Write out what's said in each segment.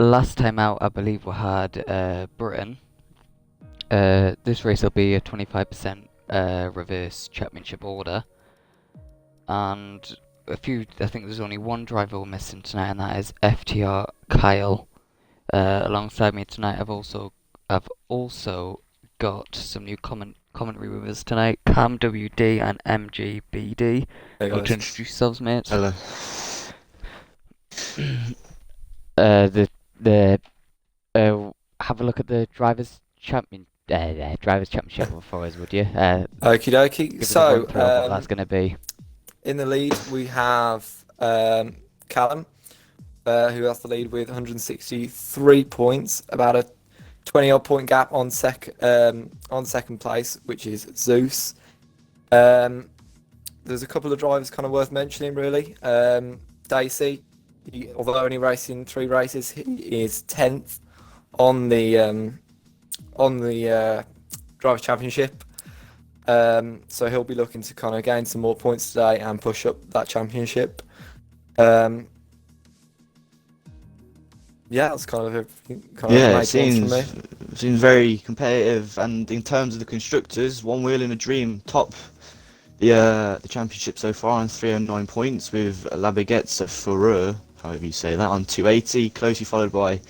last time out, I believe we had Britain. This race will be a 25% reverse championship order, and I think there's only one driver we're missing tonight, and that is FTR Kyle. Alongside me tonight, I've also got some new commentary with us tonight. Cam WD and MGBD. Hey Want to guys. introduce yourselves, mates? Hello. The have a look at the drivers championship for us, would you? Okie dokie. Give us a run through of what that's going to be. In the lead we have Callum, who has the lead with 163 points, about a 20-odd point gap on second place, which is Zeus. There's a couple of drivers kind of worth mentioning, really. Dacey, although only racing 3 races, he is 10th on the Drivers' Championship. So he'll be looking to kind of gain some more points today and push up that championship. Yeah, that's kind of everything. It seems very competitive, and in terms of the constructors, One Wheel in a Dream top the championship so far on 309 points, with La Baguette's Fureur, however you say that, on 280, closely followed by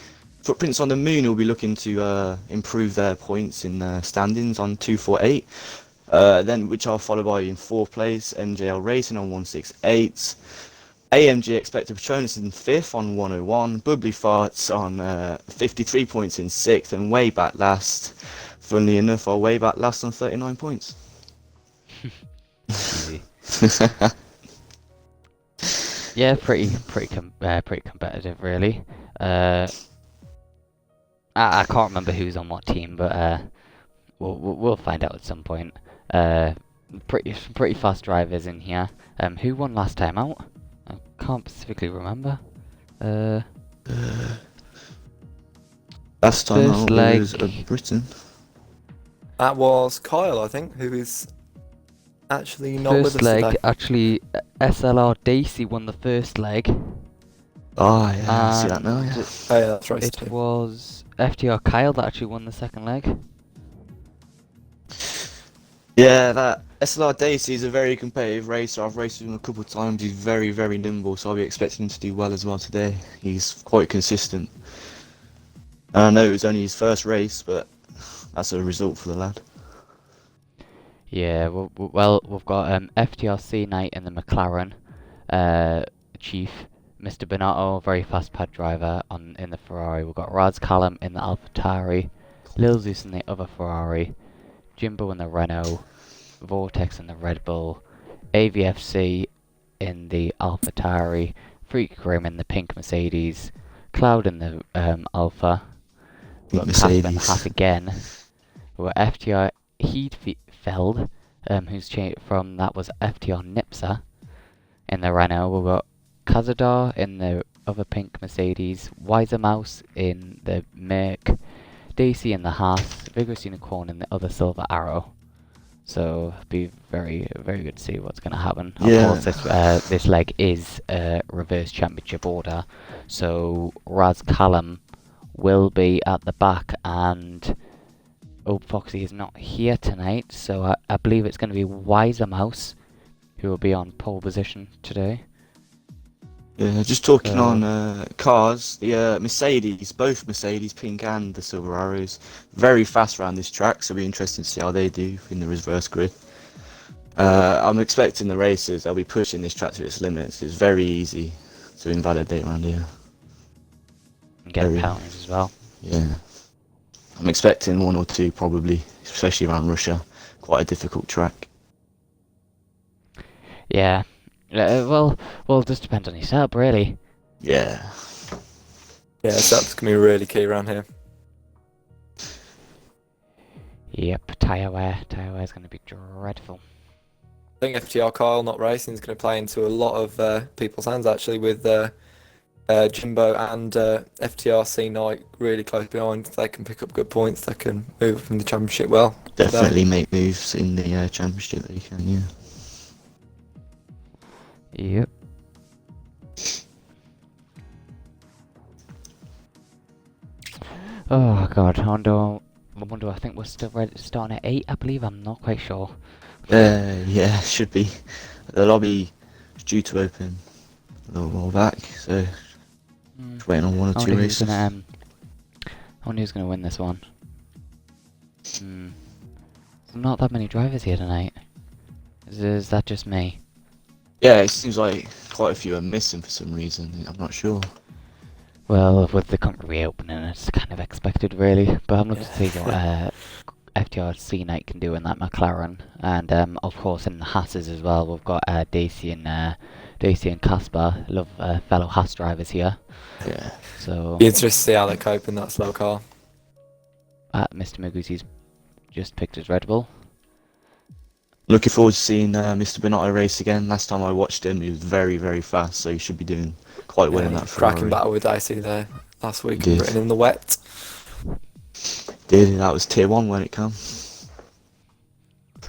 Footprints on the Moon, who will be looking to improve their points in standings on 248. Then which are followed by in 4th place MJL Racing on 168. AMG Expected Patronus in 5th on 101. Bubbly Farts on 53 points in 6th, and way back last, funnily enough, are way back last on 39 points. Easy. Yeah, pretty competitive, really. I can't remember who's on what team, but we'll find out at some point. Pretty fast drivers in here. Who won last time out? I can't specifically remember. Last time First out leg. was Britain. That was Kyle, I think, who is actually not with us First leg, today. actually, SLR Dacey won the first leg. Oh yeah, I see that now. And Yeah. Oh yeah, that's right. it was FTR Kyle that actually won the second leg. Yeah, that SLR Dacey is a very competitive racer. I've raced with him a couple of times. He's very, very nimble, so I'll be expecting him to do well as well today. He's quite consistent. And I know it was only his first race, but that's a result for the lad. Yeah, well, we've got FTRC Knight in the McLaren, Chief, Mr. Bonato, very fast pad driver in the Ferrari. We've got Raz Callum in the AlphaTauri, Lil Zeus in the other Ferrari, Jimbo in the Renault, Vortex in the Red Bull, AVFC in the AlphaTauri, Freak Grim in the pink Mercedes, Cloud in the Alpha. We've got Casper in the Haas again. We've got FTR Heidfeld, who's changed from that was FTR Nipsa in the Renault. We've got Cazador in the other pink Mercedes, Wiser Mouse in the Merc, Daisy in the Haas, Vigorous Unicorn in the other Silver Arrow. So it'll be very, very good to see what's going to happen. Yeah. Of course, this leg is a reverse championship order, so Raz Callum will be at the back, and Old Foxy is not here tonight, so I believe it's going to be Wiser Mouse who will be on pole position today. Yeah, just talking on cars, the Mercedes, both Mercedes, pink and the Silver Arrows, very fast around this track, so it'll be interesting to see how they do in the reverse grid. I'm expecting the racers, they'll be pushing this track to its limits. It's very easy to invalidate around here. And get penalties as well. Yeah. I'm expecting 1 or 2 probably, especially around Russia. Quite a difficult track. Yeah. Well, it just depends on your setup, really. Yeah. Yeah, that's gonna be really key around here. Yep, tyre wear is going to be dreadful. I think FTR Kyle not racing is going to play into a lot of people's hands actually, with Jimbo and FTRC Knight really close behind. They can pick up good points. They can move from the championship well. Definitely make moves in the championship that you can, yeah. Yep. Oh god, I wonder. I think we're still ready, starting at 8. I believe. I'm not quite sure. Yeah, should be. The lobby is due to open a little while back, so Hmm. just waiting on one or I two wonder who's races. gonna win this one. Not that many drivers here tonight. Is that just me? Yeah, it seems like quite a few are missing for some reason. I'm not sure. Well, with the country reopening, it's kind of expected, really. But I'm looking to see what FTR C Night can do in that McLaren, and of course in the Hasses as well. We've got Daisy and Caspar, love fellow Haas drivers here. Yeah. So Be interested to see how they cope in that slow car. Mr. Muguzi's just picked his Red Bull. Looking forward to seeing Mr. Benotto race again. Last time I watched him, he was very, very fast, so he should be doing quite well in that Ferrari. Cracking battle with Dicey there last week, He did. written in the wet. That was tier 1 when it came.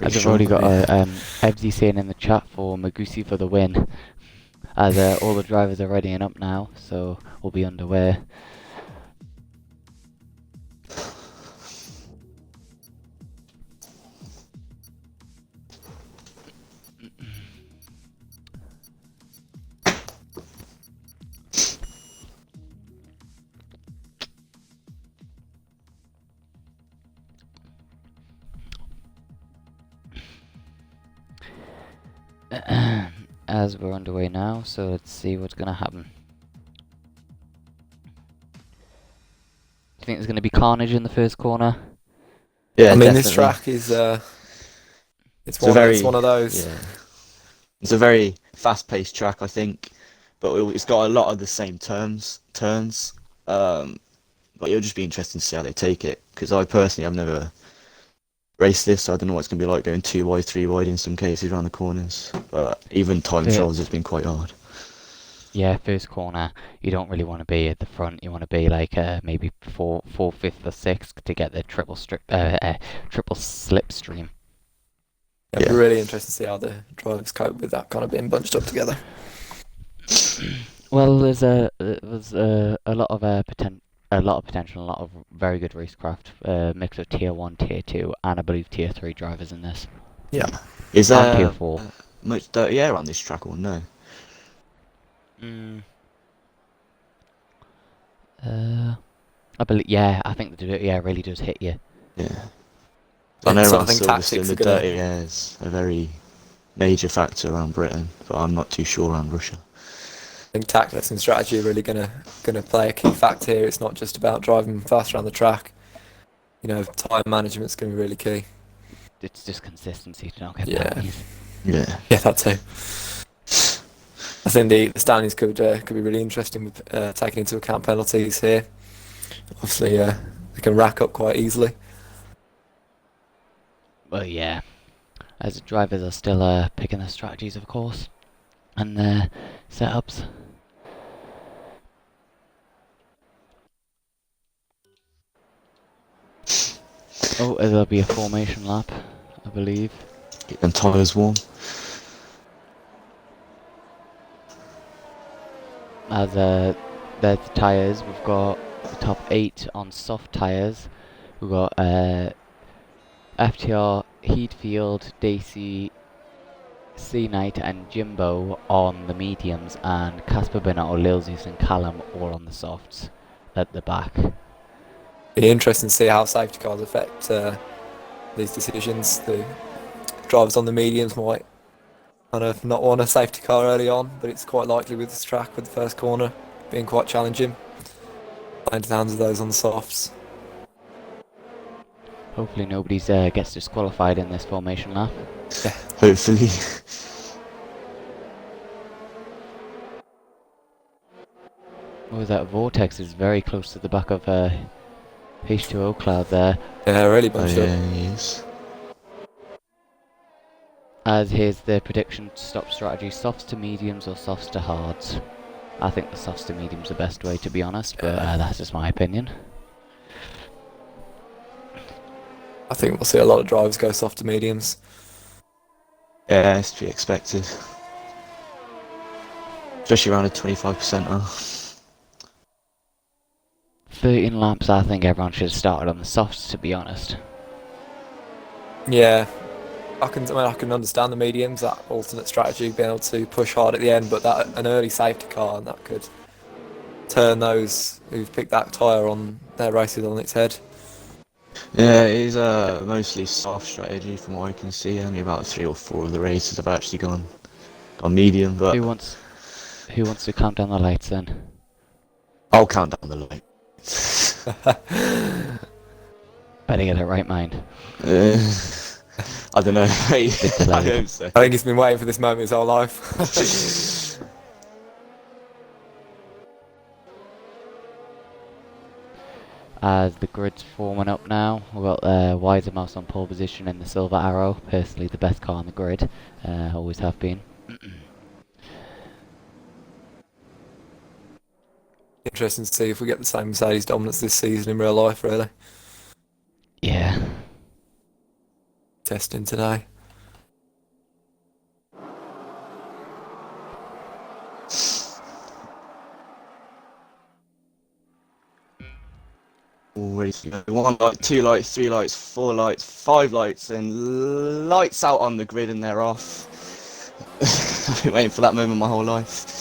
As I've already got Ebsy saying in the chat for Magusi for the win. As all the drivers are readying up now, so we'll be underway. As we're underway now, so let's see what's going to happen. Do you think there's going to be carnage in the first corner? Yeah, I mean, definitely. this track is it's one of those. Yeah. It's a very fast-paced track, I think, but it's got a lot of the same turns. But it'll just be interesting to see how they take it, because I personally have never raced this, so I don't know what it's going to be like going 2 wide, 3 wide in some cases around the corners. But even time trials has been quite hard. Yeah, first corner, you don't really want to be at the front. You want to be like maybe fourth, fifth, or sixth to get the triple slipstream. It'll be really interesting to see how the drivers cope with that kind of being bunched up together. Well, there's a lot of potential, a lot of very good racecraft, mix of tier 1, tier 2, and I believe tier 3 drivers in this. Yeah. Is And tier there 4. much dirty air on this track or no? I believe, yeah, I think the dirty air really does hit you. Yeah. I know So I around think Silverstone tactics the are gonna- dirty air is a very major factor around Britain, but I'm not too sure around Russia. I think tactics and strategy are really gonna play a key factor here. It's not just about driving fast around the track. You know, time management's gonna be really key. It's just consistency to not get Yeah. penalties. Yeah. Yeah, that too. I think the standings could be really interesting with taking into account penalties here. Obviously, they can rack up quite easily. Well, yeah. As the drivers are still picking their strategies, of course, and their setups. Oh, there'll be a formation lap, I believe. Get them tyres warm. As there's the tyres, we've got the top 8 on soft tyres. We've got FTR, Heatfield, Daisy, C Knight, and Jimbo on the mediums, and Casper Benotto, Lilzius, and Callum all on the softs at the back. Be interesting to see how safety cars affect these decisions. The drivers on the mediums might kind of not want a safety car early on, but it's quite likely with this track, with the first corner being quite challenging. Playing to the hands of those on the softs. Hopefully nobody gets disqualified in this formation lap. Yeah. Hopefully. Oh, that vortex is very close to the back of H2O cloud there. Yeah, really Oh bunched yeah, up. he is. As here's the prediction stop strategy: softs to mediums or softs to hards. I think the softs to mediums are the best way, to be honest, but that's just my opinion. I think we'll see a lot of drivers go soft to mediums. Yeah, it's to be expected. Especially around a 25%er. 13 laps, I think everyone should have started on the softs, to be honest. Yeah, I can understand the mediums, that alternate strategy, being able to push hard at the end, but that an early safety car, and that could turn those who've picked that tyre on their races on its head. Yeah, it is mostly soft strategy from what I can see. Only about 3 or 4 of the races have actually gone medium, but Who wants to count down the lights then? I'll count down the light. Better get it right, mind. I don't know. I delayed. hope so. I think he's been waiting for this moment his whole life. As the grid's forming up now, we've got Wiser Mouse on pole position in the Silver Arrow. Personally, the best car on the grid. Always have been. Interesting to see if we get the same Mercedes dominance this season in real life, really. Yeah. Testing today. Always 1 light, 2 lights, 3 lights, 4 lights, 5 lights, and lights out on the grid, and they're off. I've been waiting for that moment my whole life.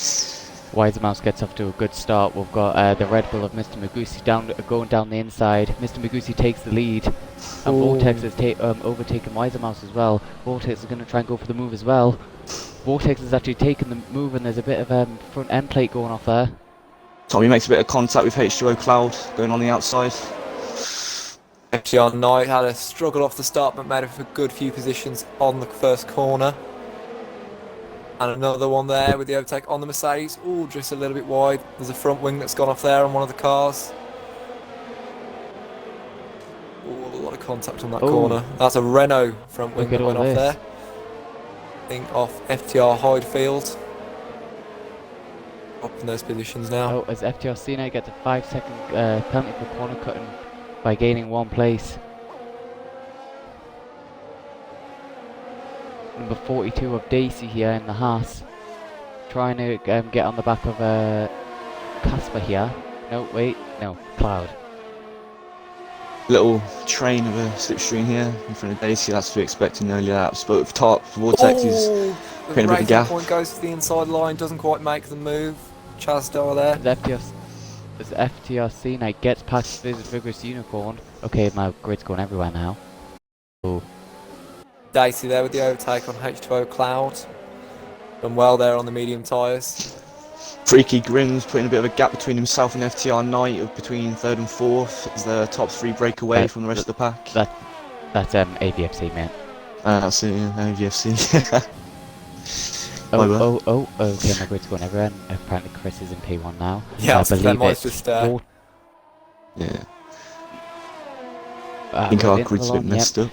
Wiser Mouse gets off to a good start. We've got the Red Bull of Mr. Magusi going down the inside. Mr. Magusi takes the lead, and Vortex has overtaken Wiser Mouse as well. Vortex is going to try and go for the move as well. Vortex has actually taken the move, and there's a bit of front end plate going off there. Tommy makes a bit of contact with H2O Cloud going on the outside. FTR Knight had a struggle off the start, but made it for a good few positions on the first corner. And another one there with the overtake on the Mercedes. Ooh, just a little bit wide. There's a front wing that's gone off there on one of the cars. Ooh, a lot of contact on that corner. That's a Renault front wing that went off there. I think off FTR Hydefield. Up in those positions now. Oh, as FTR Cena gets a 5-second penalty for corner cutting by gaining 1 place. Number 42 of Daisy here in the Haas, trying to get on the back of Casper here. No, wait, no, Cloud. Little train of a slipstream here in front of Daisy. That's to be expected in earlier laps, but with top, Vortex is creating a bit of a gap. Point goes to the inside line, doesn't quite make the move. Chasdar there. As FTR Cena gets past this Vigorous Unicorn. Okay, my grid's going everywhere now. Oh. Daisy there with the overtake on H2O Cloud. Done well there on the medium tyres. Freaky Grimm's putting a bit of a gap between himself and FTR Knight of between 3rd and 4th as the top 3 break away from the rest of the pack. That's AVFC, man. That's it, yeah, AVFC. Okay, my grid's going everywhere. And apparently Chris is in P1 now. Yeah, I believe it's just yeah. I think our grid's a bit messed up.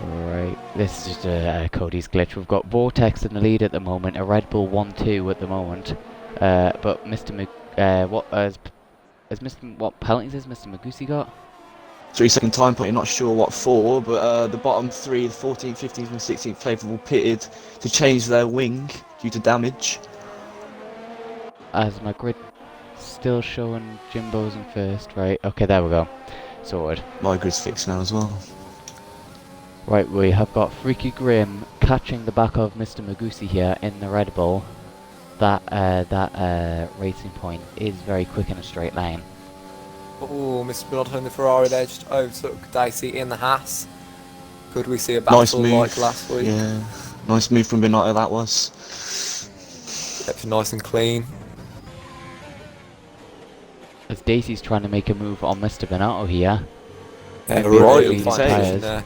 Right, this is just Cody's glitch. We've got Vortex in the lead at the moment, a Red Bull 1-2 at the moment. But Mr. What penalties has Mr. Magusi got? 3-second time point, not sure what for, but the bottom 3, the 14th, 15th and 16th favourable pitted to change their wing due to damage. As my grid still showing Jimbo's in first, right? Okay, there we go. Sorted. My grid's fixed now as well. Right, we have got Freaky Grim catching the back of Mr. Magusi here in the Red Bull. That racing point is very quick in a straight line. Oh, Mr. Binotto in the Ferrari there just overtook Daisy in the Haas. Could we see a battle like last week? Yeah, nice move from Binotto that was. Kept it nice and clean. As Daisy's trying to make a move on Mr. Binotto here. Yeah, right, really fine position there.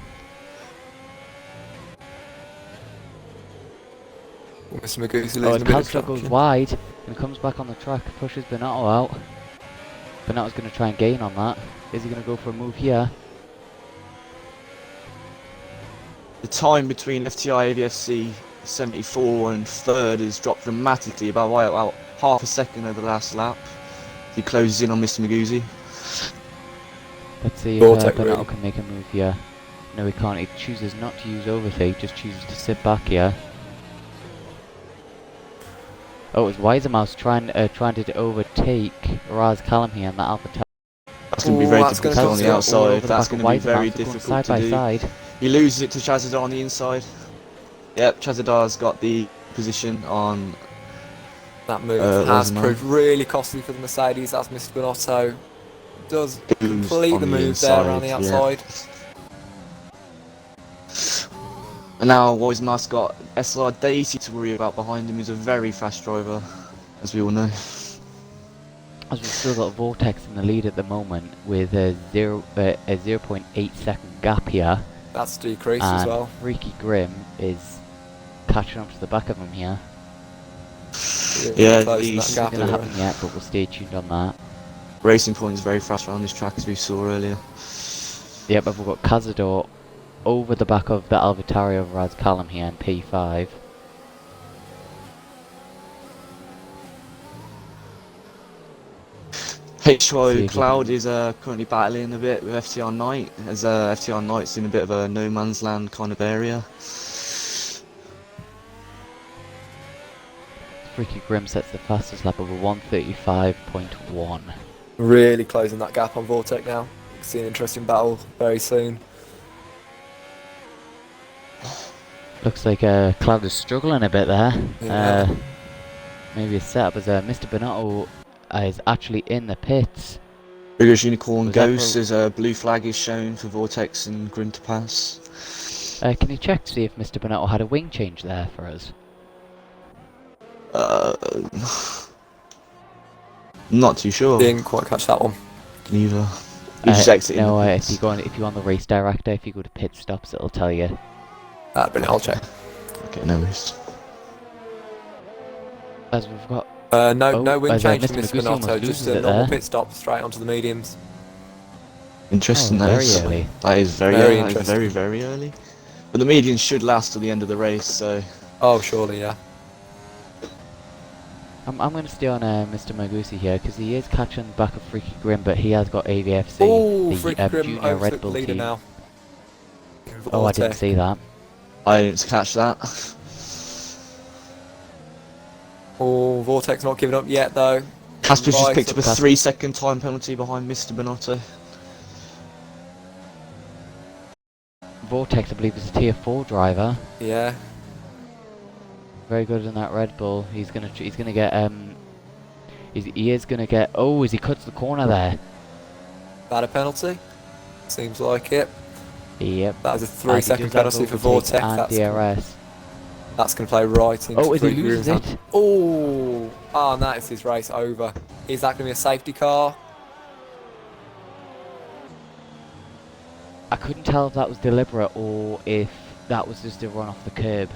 Mr. Magusi losing a bit of Casper goes wide and comes back on the track, pushes Binotto out. Binotto's going to try and gain on that. Is he going to go for a move here? The time between FTI AVFC 74 and 3rd has dropped dramatically, about half a second over the last lap. He closes in on Mr. Magusi. Let's see if Binotto can make a move here. No, he can't. He chooses not to use overtake, just chooses to sit back here. Oh, it's Weisermouse trying to overtake Raz Callum here in the Alpha Tower. That's going to be Ooh, very that's gonna difficult on cost the him. All outside. over the That's back going of to be very Weisermouse. They're going difficult side to by do. side. He loses it to Chazadar on the inside. Yep, Chazadar's got the position on That move has Weisermouse. proved really costly for the Mercedes, as Mr. Binotto does Who's complete on the the move there around the inside, yeah. outside. And now Weisermouse got SLR Daisy to worry about behind him, who's a very fast driver, as we all know. As we've still got Vortex in the lead at the moment with a 0.8 second gap here. That's decreased And as well. Freaky Grim is catching up to the back of him here. Yeah, Closing he's that gap Not going to there. happen yet, but we'll stay tuned on that. Racing Point is very fast around this track, as we saw earlier. Yep, but we've got Cazador over the back of the Alvatari over Raz Callum here in P5. HY Cloud is currently battling a bit with FTR Knight, as FTR Knight's in a bit of a no man's land kind of area. Freaky Grim sets the fastest lap of a 1:35.1. Really closing that gap on Vortex now. See an interesting battle very soon. Looks like Cloud is struggling a bit there. Yeah. Maybe a setup as Mr. Binotto is actually in the pits. British Unicorn Was that Ghost for- as a blue flag is shown for Vortex and Grim to pass. Can you check to see if Mr. Binotto had a wing change there for us? Not too sure. Didn't quite catch that one. Neither. He's just exiting No, the if pits. if you go on the race director, if you go to pit stops, it'll tell you. That'd been I'll check. Okay, no worries. As we've got No wing as, change Mr. from Mr. Magusi almost Binotto, just loses a it normal there. pit stop straight onto the mediums. Interesting, that very is. early. That is very, Very early. That is very, interesting. very early. But the medians should last till the end of the race, so. Oh, surely, yeah. I'm going to stay on Mr. Magusi here because he is catching the back of Freaky Grim, but he has got AVFC, Oh, the Freaky Grim junior overtook Red the Bull leader team. now. Oh, I didn't Vortex. see that. I didn't catch that. Oh, Vortex not giving up yet though. Casper's just Right, picked up a so 3-second time penalty behind Mr. Binotto. Vortex, I believe, is a tier 4 driver. Yeah. Very good in that Red Bull. He's gonna get he is gonna get. Oh, as he cuts the corner there. That a penalty? Seems like it. Yep. That was a As he 3-second does that penalty for overtake Vortex. and DRS. That's going to play right into Oh, as he Freaky loses Grim's it. hand. Oh, and that is his race over. Is that going to be a safety car? I couldn't tell if that was deliberate or if that was just a run off the curb.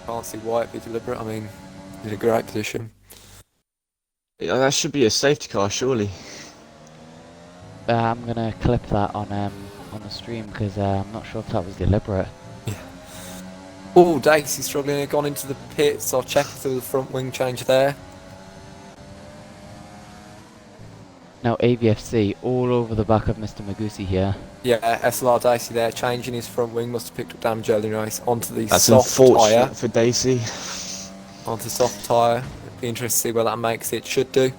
Can't see why it'd be deliberate. I mean, in a great position. Yeah, that should be a safety car, surely. I'm gonna clip that on the stream because I'm not sure if that was deliberate. Oh, Dacey's struggling. He's gone into the pits. I'll check through the front wing change there. Now AVFC all over the back of Mr. Magusi here. Yeah, SLR Dacey there, changing his front wing. Must have picked up damage early in the race. Onto the That's soft unfortunate tyre. for Daisy. Onto soft tyre. It'd be interesting to see where that makes it. Should do.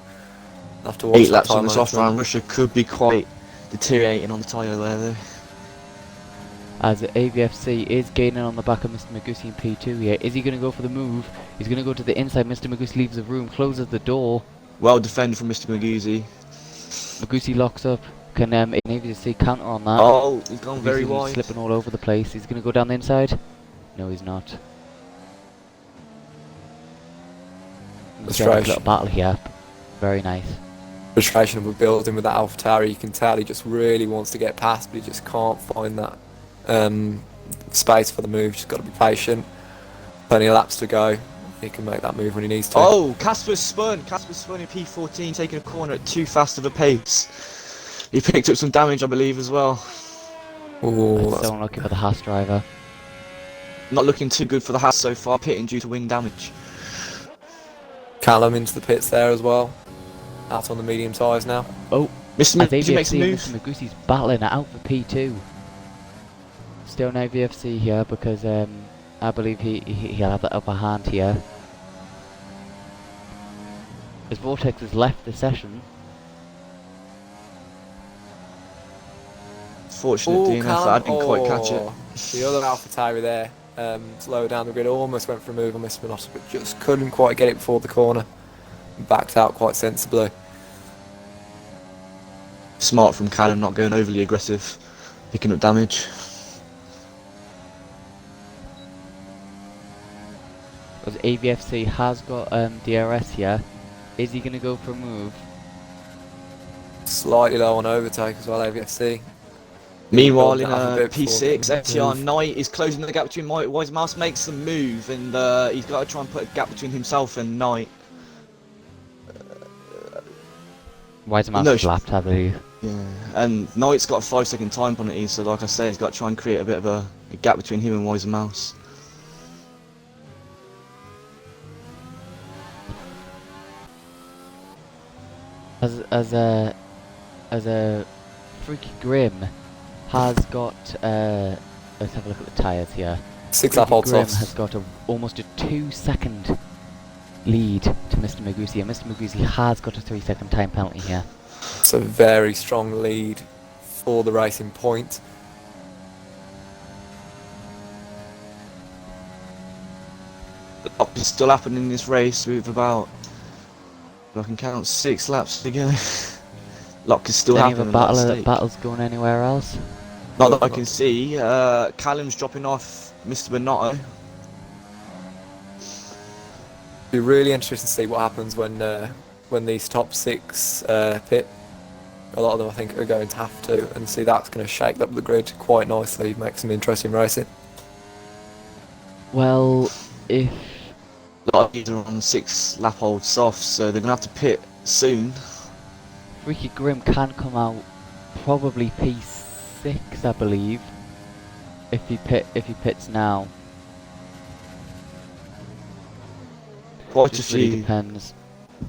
I'll have to watch 8 that laps tyre on the soft management. round. Russia could be quite deteriorating on the tyre there, though. As AVFC is gaining on the back of Mr. Magusi in P2 here. Is he going to go for the move? He's going to go to the inside. Mr. Magusi leaves the room, closes the door. Well defended from Mr. Magusi. Magusi locks up. Can AVFC counter on that? Oh, he's gone very Magusi's wide. slipping all over the place. He's going to go down the inside. No, he's not. Let's get a Frustration. little battle here. Very nice. Frustration of building with that Alpha Tower. You can tell he just really wants to get past, but he just can't find that space for the move. Just got to be patient. Plenty of laps to go. He can make that move when he needs to. Oh, Casper's spun in P14, taking a corner at too fast of a pace. He picked up some damage, I believe, as well. Ooh, That's that's so unlucky for the Haas driver. Not looking too good for the Haas so far, pitting due to wing damage. Callum into the pits there as well. Out on the medium tyres now. Oh, Mr. as Magusi makes a AVFC, move. Mr. Magusi's battling it out for P2. Still no AVFC here because I believe he'll have the upper hand here. as Vortex has left the session. Fortunate Oh, DNF, I didn't quite catch it. The other AlphaTauri there, slower down the grid, almost went for a move on Mr. Minotto, but just couldn't quite get it before the corner. Backed out quite sensibly. Smart from Callum, not going overly aggressive, picking up damage. Because AVFC has got DRS here. Is he going to go for a move? Slightly low on overtake as well, AVFC. Meanwhile, in Have a bit before P6, getting FTR moved. Knight is closing the gap between Wise Mouse, makes the move, and he's got to try and put a gap between himself and Knight. Wise Mouse No, is lapped, I believe. Yeah, and Knight's got a 5-second time penalty, so like I say, he's got to try and create a bit of a gap between him and Wise Mouse. As a Freaky Grim has got let's have a look at the tyres here. 6 lap old Grim softs. has got almost a 2-second lead to Mr. Magusi, and Mr. Magusi has got a 3-second time penalty here. It's a very strong lead for the Racing Point. It's still happening in this race with about, if I can count, 6 laps to go. Lock is still Any happening. other battles going anywhere else? Not that I can see. Callum's dropping off Mr. Bonotto. Be really interesting to see what happens when these top 6 pit. A lot of them, I think, are going to have to, and see that's going to shake up the grid quite nicely, make some interesting racing. Well, if A lot of these are on 6 lap old softs, so they're gonna have to pit soon. Freaky Grim can come out probably P6, I believe, if he pits now. Quite a Just really few depends.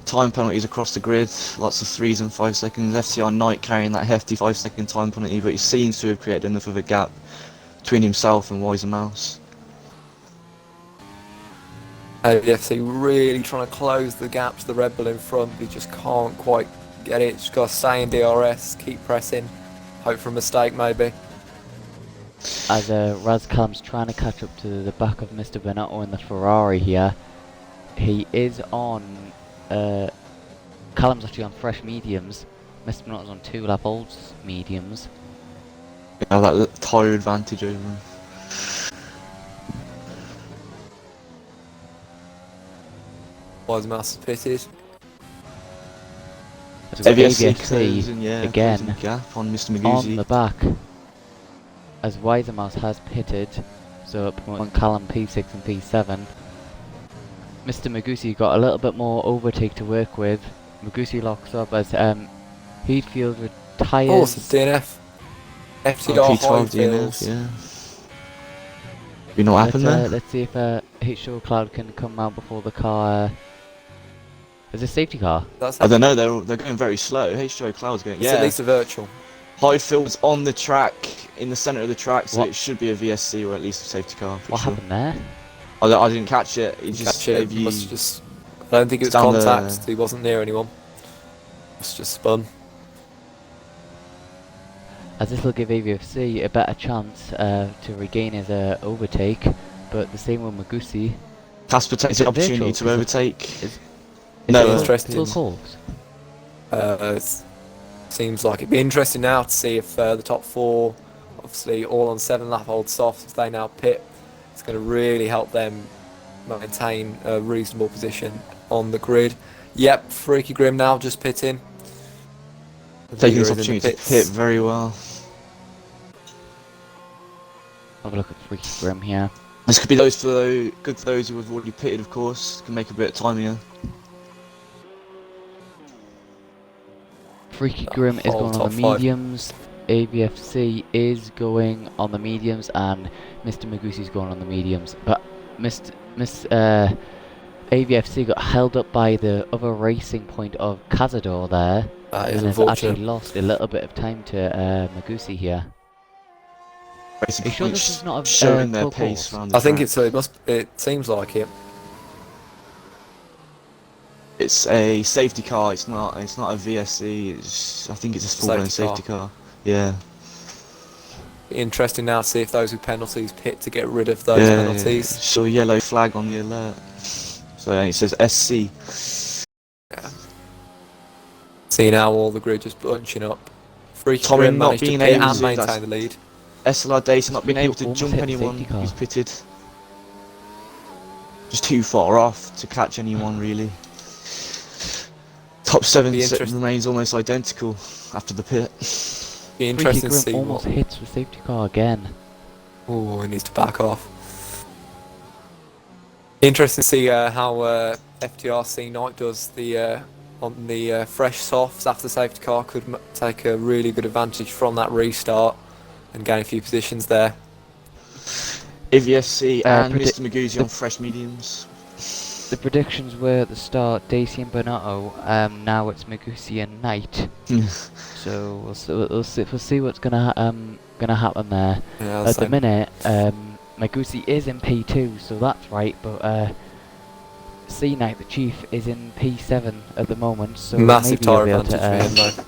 time penalties across the grid, lots of 3s and 5 seconds. FTR Knight carrying that hefty 5-second time penalty, but he seems to have created enough of a gap between himself and Wise Mouse. AFC really trying to close the gap to the Red Bull in front. He just can't quite get it. Just got to stay in DRS, keep pressing, hope for a mistake maybe. As Raz Callum's trying to catch up to the back of Mr. Benotto in the Ferrari here. He is on, Callum's actually on fresh mediums. Mr. Benotto's on 2 lap olds mediums. You know, that tyre advantage over him. Wise Mouse is pitted. As we've got AVFC AVFC closing, yeah, again closing the gap on Mr. on Magusi. the back. As Wiser Mouse has pitted, so promoting Callum P6 and P7. Mr. Magusi got a little bit more overtake to work with. Magusi locks up as Heatfield retires. Oh, it's a DNF. FTR P12 Highfields. DNF, yeah. You know what happened there? Let's see if H2O Cloud can come out before the car. Is it a safety car? That's I don't know, they're going very slow. H2O Cloud's going, It's at yeah. least a virtual. Highfield's on the track, in the centre of the track, so What? it should be a VSC or at least a safety car. What sure. happened there? I didn't catch it. He just Catch it. gave you. Must just. I don't think it was down the- contact. He wasn't near anyone. It's just spun. As this will give AVFC a better chance to regain his overtake, but the same with Magusi. Casper takes Is the it opportunity virtual? to overtake. Is No, it interesting. full calls? It seems like it'd be interesting now to see if the top 4, obviously all on 7 lap old softs, if they now pit. It's going to really help them maintain a reasonable position on the grid. Yep, Freaky Grim now just pitting. Taking this Leader is in the opportunity to pits. pit very well. Have a look at Freaky Grim here. This could be good for those who have already pitted, of course. Can make a bit of time here. Freaky Grim is whole going on top the 5. mediums. AVFC is going on the mediums, and Mr. Magusi's going on the mediums. But AVFC got held up by the other racing point of Cazador there, That is and has actually unfortunate. lost a little bit of time to Magusi here. Racing Are you sure points this is not a showing their full pace course? around the I think track. it seems like it. It's a safety car. It's not. It's not a VSC. I think it's a full-blown safety car. Yeah. Interesting now to see if those with penalties pit to get rid of those Yeah. penalties. So yellow flag on the alert. So yeah, it says SC. Yeah. See now all the grid just bunching up. Freaky Tommy Grim not managed to being pit able and to- maintain that's- the lead. SLR Data not being able to Almost jump hit the anyone safety car. who's pitted. Just too far off to catch anyone really. Top 7 Be interesting. remains almost identical after the pit. Be Freaky interesting to Grim see almost what. hits the safety car again. Oh, he needs to back off. Interesting to see how FTR Night does the on the fresh softs after the safety car. Could take a really good advantage from that restart and gain a few positions there. AVSC and predict- Mr. Maguzzi on fresh mediums. The predictions were at the start Daisy and Bernardo. Now it's Magusi and Knight. So we'll see what's gonna happen there. Yeah, At the minute, Magusi is in P2, so that's right. But C Knight, the Chief, is in P7 at the moment. So massive maybe he'll tyre be able advantage for to, him though.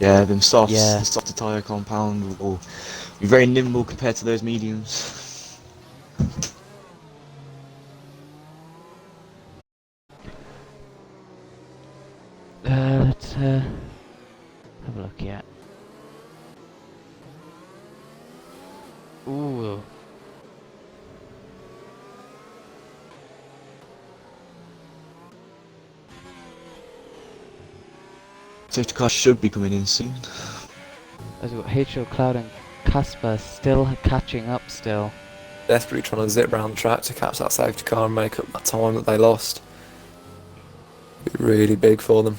Yeah, them softs, Yeah. the softer tyre compound will be very nimble compared to those mediums. let's have a look here. Ooh. Safety car should be coming in soon. As we've got HO Cloud and Casper still catching up still. Desperately trying to zip round the track to catch that safety car and make up that time that they lost. Be really big for them.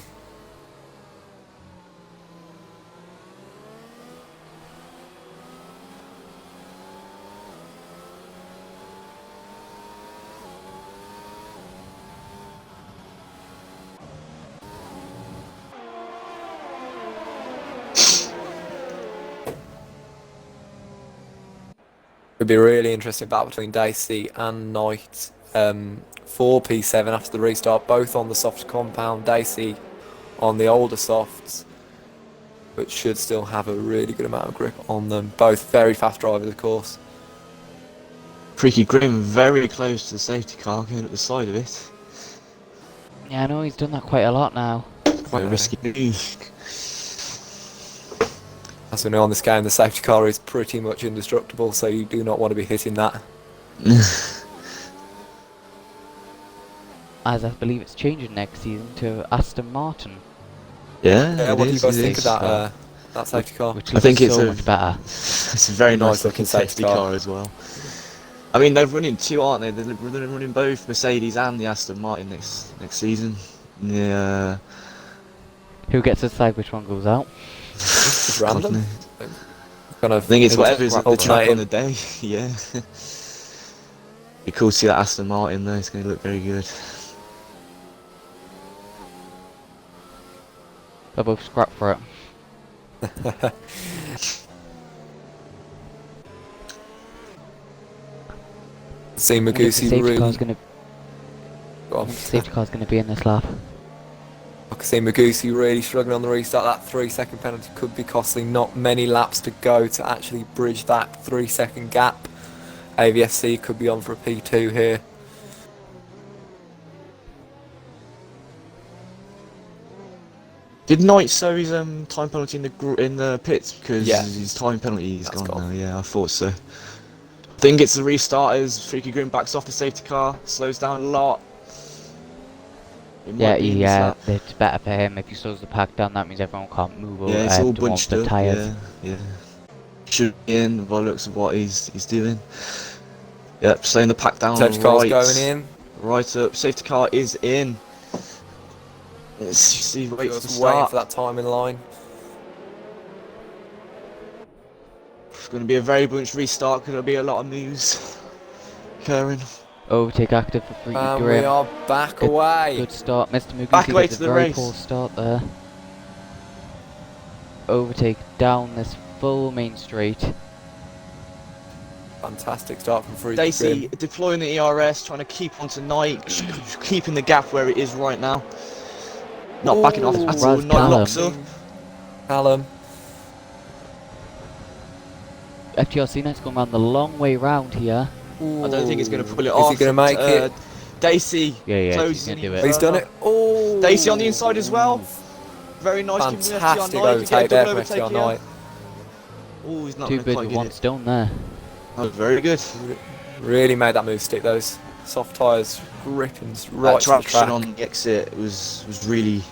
It'd be a really interesting battle between Dicey and Knight for P7 after the restart, both on the soft compound, Dicey on the older softs, but should still have a really good amount of grip on them. Both very fast drivers, of course. Freaky Grim very close to the safety car, going at the side of it. Yeah, I know he's done that quite a lot now. Quite a risky move. As we know on this game, the safety car is pretty much indestructible, so you do not want to be hitting that. As I believe it's changing next season to Aston Martin, Yeah, What do you guys think is. of that safety car? which I looks think it's so a- much better. It's a very nice looking safety car as well. I mean, they're running two, aren't they? They're running both Mercedes and the Aston Martin next season. Yeah. Who gets to decide which one goes out? Just random. Kind I of. think it's whatever's at the track on alternating. the day. Yeah. Be cool to see that Aston Martin though. It's going to look very good. They'll both scrap for it. See I wonder if the Magusi safety really. car's gonna, Go on. I wonder if the safety car's gonna be in this lap. I can see Magusi really struggling on the restart. That 3-second penalty could be costly. Not many laps to go to actually bridge that 3-second gap. AVFC could be on for a P2 here. Did Knight show his time penalty in the pits because Yeah. his time penalty is That's gone gone. now? Yeah, I thought so. I think it's the restarters. Freaky Grim backs off the safety car, slows down a lot. It Yeah, might be in this yeah, lap. it's better for him. If he slows the pack down, that means everyone can't move Yeah, it's all to warm up bunched the up. tyres. Yeah. Should be in by the looks of what he's doing. Yep, slowing the pack down. Safety car's right, going in. Right up. Safety car is in. Let's see. Wait for the Just waiting start. for that time in line. It's going to be a very bunched restart. Going to be a lot of moves occurring. Overtake active for Freaky And we Grim. are back Good- away. Good start. Mr. Back Mugusi away gets to a the very race. poor start there. Overtake down this full main straight. Fantastic start from Freaky Daisy Grim. deploying the ERS, trying to keep onto Knight, keeping the gap where it is right now. Not backing off at all. Raz Knight Callum. locks up. Callum. FTR Knight's going around the long way round here. I don't think he's going to pull it Is off. he going to make it? Daisy Yeah, closes he's gonna in do even it. He's done further. it. Oh, Daisy on the inside as well. Very nice. Fantastic giving overtake there from overtake FTR here. Knight. Oh, he's not Two going to birds quite with get one it. stone there. That was very good. Really made that move stick. Those soft tyres gripping right That to the traction track. on the exit was really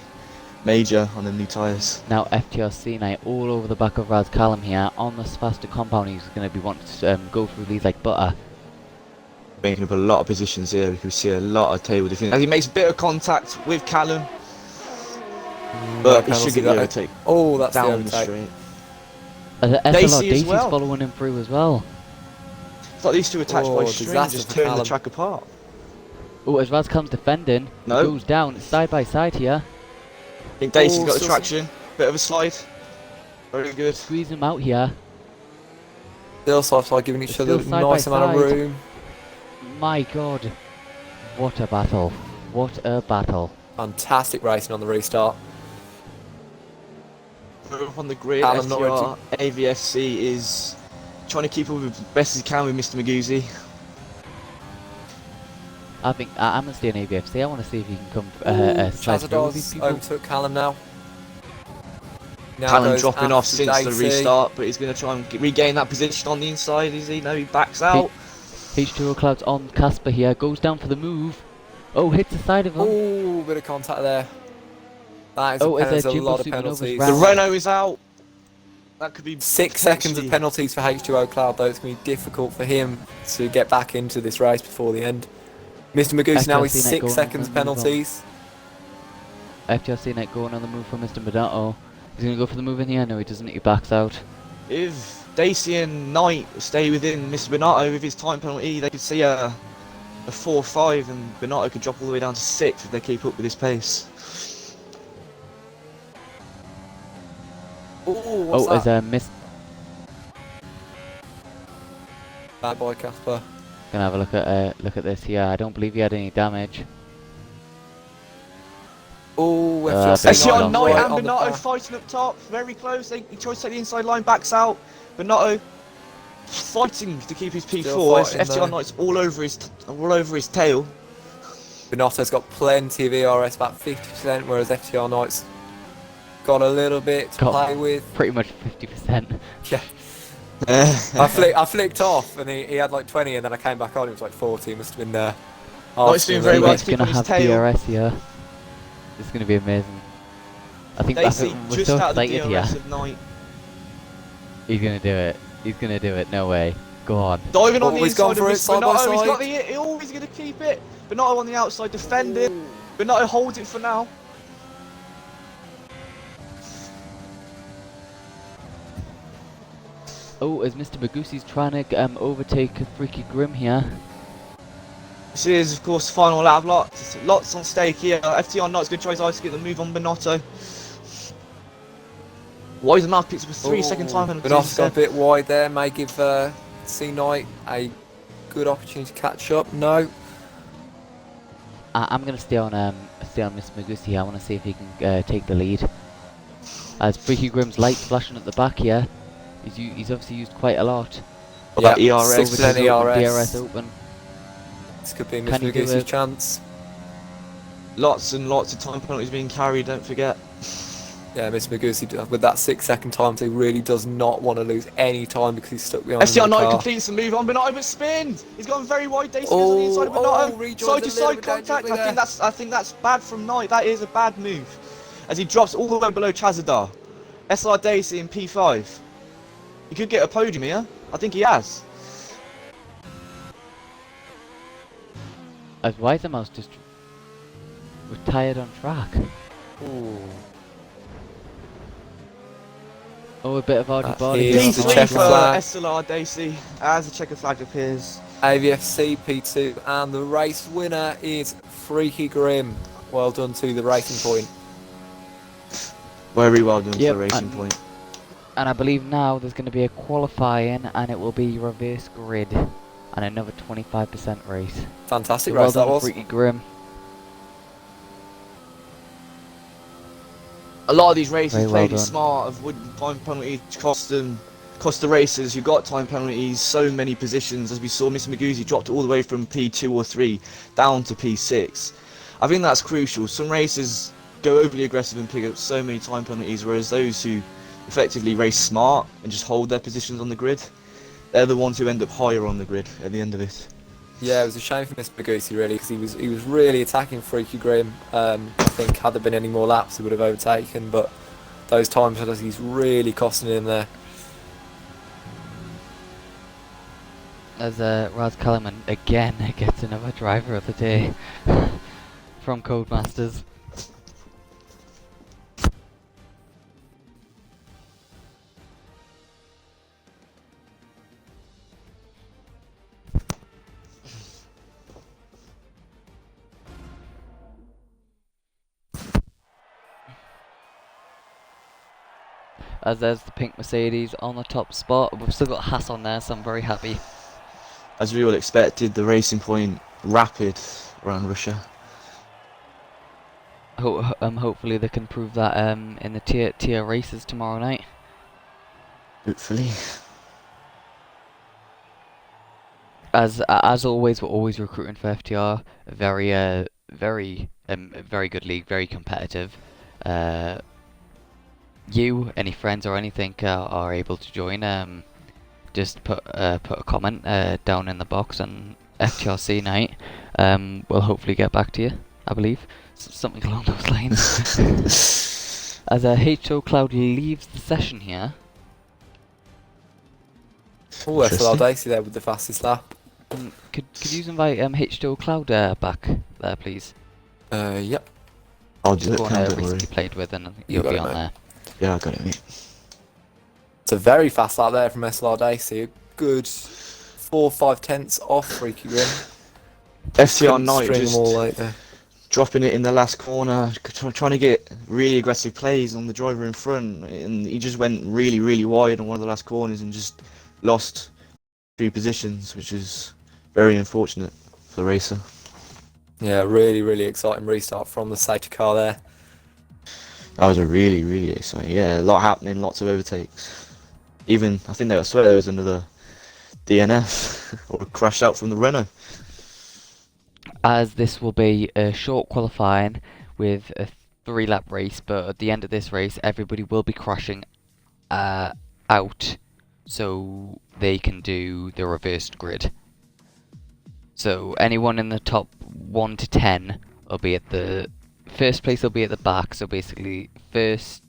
major on the new tyres. Now FTR Knight all over the back of Raz Callum here on this faster compound. He's going to be wanting to go through these like butter. Making up a lot of positions here. We can see a lot of table defense. As he makes a bit of contact with Callum, but he should get the overtake. Oh, that's the Down the overtake. straight. SLR Daisy as Daisy's well. following him through as well. It's like these two attached Oh, by string, disaster just for tearing the Callum. track apart. Oh, as Raz Callum's defending, No. he goes down side by side here. I think Daisy's Oh, got the still traction. Bit of a slide. Very good. Squeeze him out here. Still soft side giving each Still other a side nice by amount of side. room. My God, what a battle! What a battle! Fantastic racing on the restart. We're up on the grid. Callum not FTR AVFC is trying to keep up as best as he can with Mr. Maguzzi. I think I'm gonna stay in ABFC. I want to see if he can come slide through with these Chazador's people. overtook Callum now. Now Callum goes dropping off after since the Daisy. restart, but he's going to try and regain that position on the inside. Is he? No, he backs out. H2O Clouds on Casper here, goes down for the move. Oh, hits the side of him. Oh, bit of contact there. That is Oh, is there's there a Jumbo lot of Supernovas penalties. The round? Renault is out. That could be 6 seconds of potentially- penalties for H2O Cloud, though. It's going to be difficult for him to get back into this race before the end. Mr. Magoo's now is FTR 6 going seconds on the move on. penalties. FTR Knight going on the move from Mr. Medato. He's gonna go for the move in here. No, he doesn't. He backs out. If Daisy and Knight stay within Mr. Bernardo with his time penalty, they could see a 4-5, and Bernardo could drop all the way down to 6 if they keep up with his pace. Oh, what's Oh, that? as Miss. Bad boy, Casper. Gonna have a look at this here. I don't believe he had any damage. Oh, Actually, Bernardo on Knight Knight on and Bernardo fighting up top, very close. He tries to take the inside line, backs out. Bernardo fighting to keep his P4. Still fighting, FTR though. Knight's all over his tail. Benotto's got plenty of ERS, about 50%, whereas FTR Knight's got a little bit to Got- play with. Pretty much 50%. Yeah. I flicked off and he had like 20 and then I came back on, it was like 40, must have been there. Knight's doing very well to He's keep gonna on his have tail. DRS here. This is gonna be amazing. I think Daisy we're just so out of the excited here. DRS of Knight. He's gonna do it. He's gonna do it. No way. Go on. Diving on Oh, the he's gone inside of for it, Mr. side by Bernardo, he's side. got the oh, he's going to keep it. Bernardo on the outside defending. Bernardo holds it for now. Oh, as Mr. Magusi's trying to overtake Freaky Grim here. This is, of course, the final lap. Lots on stake here. FTR Knight's going to try his eyes to get the move on Bernardo. Weisenmark picks up a 3-second time penalty. Benotto's got a bit wide there, may give C Knight a good opportunity to catch up. No. I'm gonna stay on Mr. Magusi here. I want to see if he can take the lead. As Freaky Grim's lights flashing at the back here. He's obviously used quite a lot. Well, that Yeah, ERS. 6% DRS ERS. open. This could be Can Mr. he do Magoo's it? chance. Lots and lots of time penalties being carried, don't forget. Yeah, Mr. Magoo's with that 6-second time, he really does not want to lose any time because he's stuck behind FTR the Knight car. completes the move on Bernardo, but spins. He's gone very wide. Daisy on the inside of Bernardo. rejoined Side a to little side bit contact. dangerously I think that's bad from Knight. That is a bad move. As he drops all the way below Chazadar. SR Daisy in P5. He could get a podium here. I think he has. As Weisermouse just retired on track. Ooh. Oh, a bit of argy That bargy. is the P3 checker for flag. SLR Daisy as the checker flag appears. AVFC P2 and the race winner is Freaky Grim. Well done to the Racing Point. Very well done Yep, for the racing and- point. And I believe now there's going to be a qualifying, and it will be reverse grid, and another 25% race. Fantastic So well race that done, was. Freaky Grim. A lot of these races Very well played it done. smart, avoiding time penalties, cost the racers who got time penalties so many positions. As we saw, Mr. Maguzzi dropped all the way from P2 or 3 down to P6. I think that's crucial. Some racers go overly aggressive and pick up so many time penalties, whereas those who effectively race smart and just hold their positions on the grid, they're the ones who end up higher on the grid at the end of it. Yeah, it was a shame for Mr. Maguzzi really, because he was really attacking Freaky Grim. I think had there been any more laps, he would have overtaken, but those time penalties really costing him there. As Raz Kalaman again gets another driver of the day from Codemasters. As there's the pink Mercedes on the top spot. We've still got Haas on there, so I'm very happy. As we all expected, the Racing Point rapid around Russia. Hopefully they can prove that in the tier races tomorrow night. Hopefully. As always, we're always recruiting for FTR. Very good league, very competitive. You, any friends or anything are able to join. Just put a comment down in the box on FTRC night. We'll hopefully get back to you. I believe something along those lines. As H2O Cloud leaves the session here. Oh, FLR Dicey there with the fastest lap. Could you invite H2O Cloud back there, please? Yep. I'll do it. One Don't recently worry. played with, and You you'll got be it, on mate. there. Yeah, I got it, mate. It's a very fast lap there from SLR Dicey. A good 4-5 tenths off Freaky Grim. FTR Couldn't Knight string just them all like there. dropping it in the last corner, trying to get really aggressive plays on the driver in front, and he just went really wide on one of the last corners and just lost 3 positions, which is very unfortunate for the racer. Yeah, really exciting restart from the safety car there. That was a really exciting. Yeah, a lot happening, lots of overtakes. Even I think I swear there was another DNF or a crash out from the Renault. As this will be a short qualifying with a 3-lap race, but at the end of this race, everybody will be crashing out, so they can do the reversed grid. So anyone in the top 1 to 10 will be at the first place. Will be at the back. So basically, first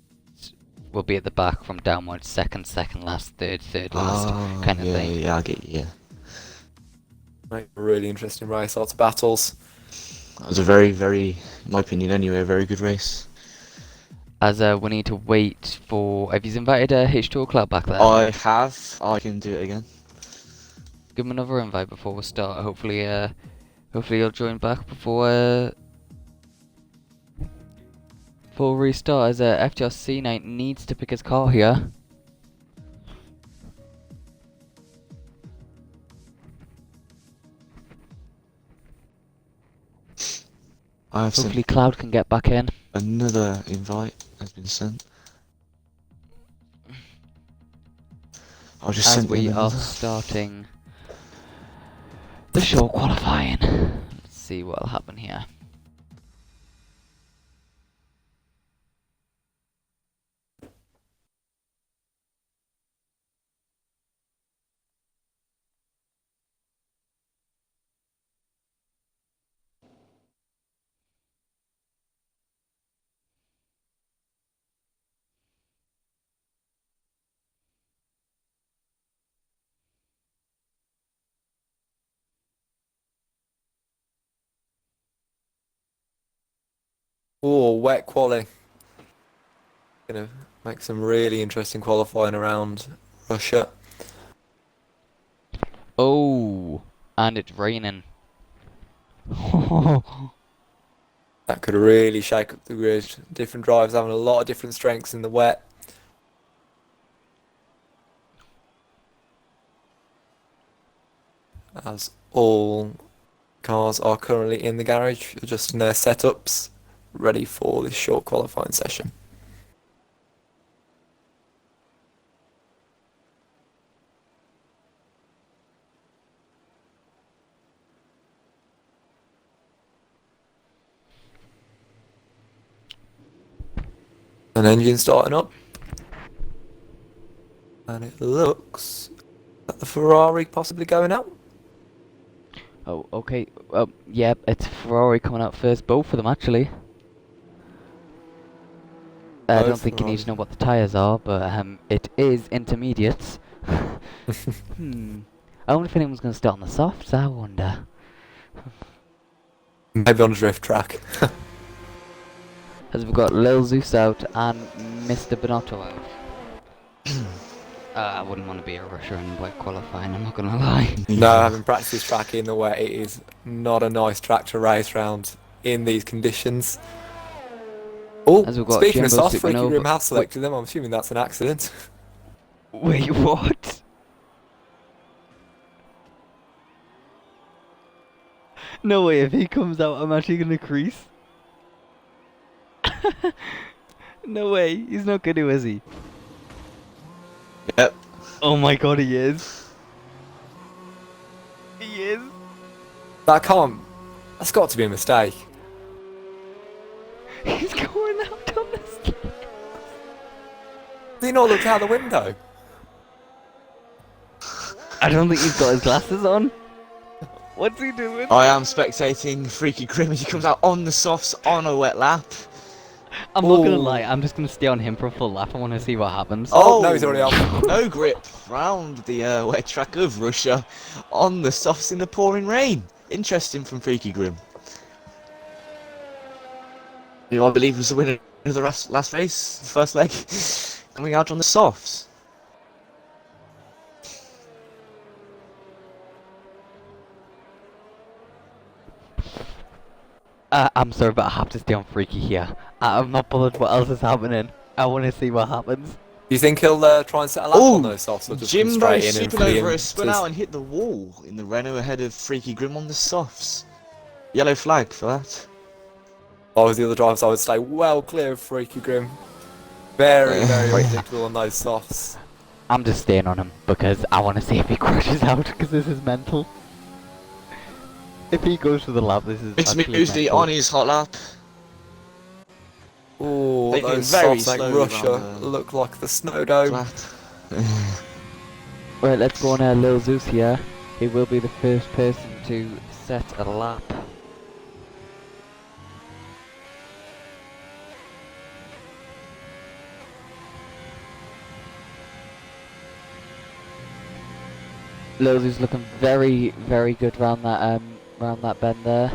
will be at the back from downwards. Second last. Third last, kind of thing. Yeah, I get you. Yeah. Right, really interesting race. Lots of battles. That was a very, in my opinion anyway, a very good race. As we need to wait for. Have you invited H2O Club back there? I have. I can do it again. Give him another invite before we start. Hopefully he'll join back before restart. As FTRC Night needs to pick his car here. Hopefully Cloud can get back in. Another invite has been sent. I'll just As send we are starting the short qualifying. Let's see what'll happen here. Oh, wet quali. Gonna make some really interesting qualifying around Russia. Oh, and it's raining. That could really shake up the grid. Different drivers having a lot of different strengths in the wet. as all cars are currently in the garage, adjusting their setups, ready for this short qualifying session. An engine starting up, and it looks like the Ferrari possibly going out. Oh, okay. Yeah, it's Ferrari coming out first. Both of them, actually. I don't Both think you need Ferraris. to know what the tyres are, but it is intermediates. I wonder if anyone's going to start on the softs, I wonder. Maybe on a drift track. As we've got Lil Zeus out and Mr. Bonotto out. I wouldn't want to be a rusher in wet qualifying, I'm not going to lie. No, having practiced this track in the wet, it is not a nice track to race round in these conditions. Oh, As we've got speaking of Jimbo soft, Freaky Supernova- Grim have selected them. I'm assuming that's an accident. Wait, what? No way, if he comes out, I'm actually going to crease. No way, he's not going to, is he? Yep. Oh my god, he is. He is. That can't. That's got to be a mistake. He's going out on the stairs. Did he not look out the window? I don't think he's got his glasses on. What's he doing? I am spectating Freaky Grim as he comes out on the softs on a wet lap. I'm not gonna Ooh. lie, I'm just gonna stay on him for a full lap. I want to see what happens. Oh, no, he's already off. No grip round the wet track of Russia on the softs in the pouring rain. Interesting from Freaky Grim. Who I believe was the winner of the last race, the first leg, coming out on the softs. I'm sorry, but I have to stay on Freaky here. I'm not bothered what else is happening. I want to see what happens. Do you think he'll try and set a lap on those softs or just come Jimbo straight in and flee Supernova him? has spun out and hit the wall in the Renault ahead of Freaky Grim on the softs. Yellow flag for that. If I was the other drivers, I would stay well clear of Freaky Grim. Very, very unpredictable on those softs. I'm just staying on him because I want to see if he crashes out because this is mental. If he goes for the lap, this is It's actually Muesli mental. on his hot lap. Oh, Taking those very softs like slowly Russia around the look like the snow dome. Flat. Right, let's go on Lil Zeus here. He will be the first person to set a lap. Lil Zeus looking very, very good round that bend there.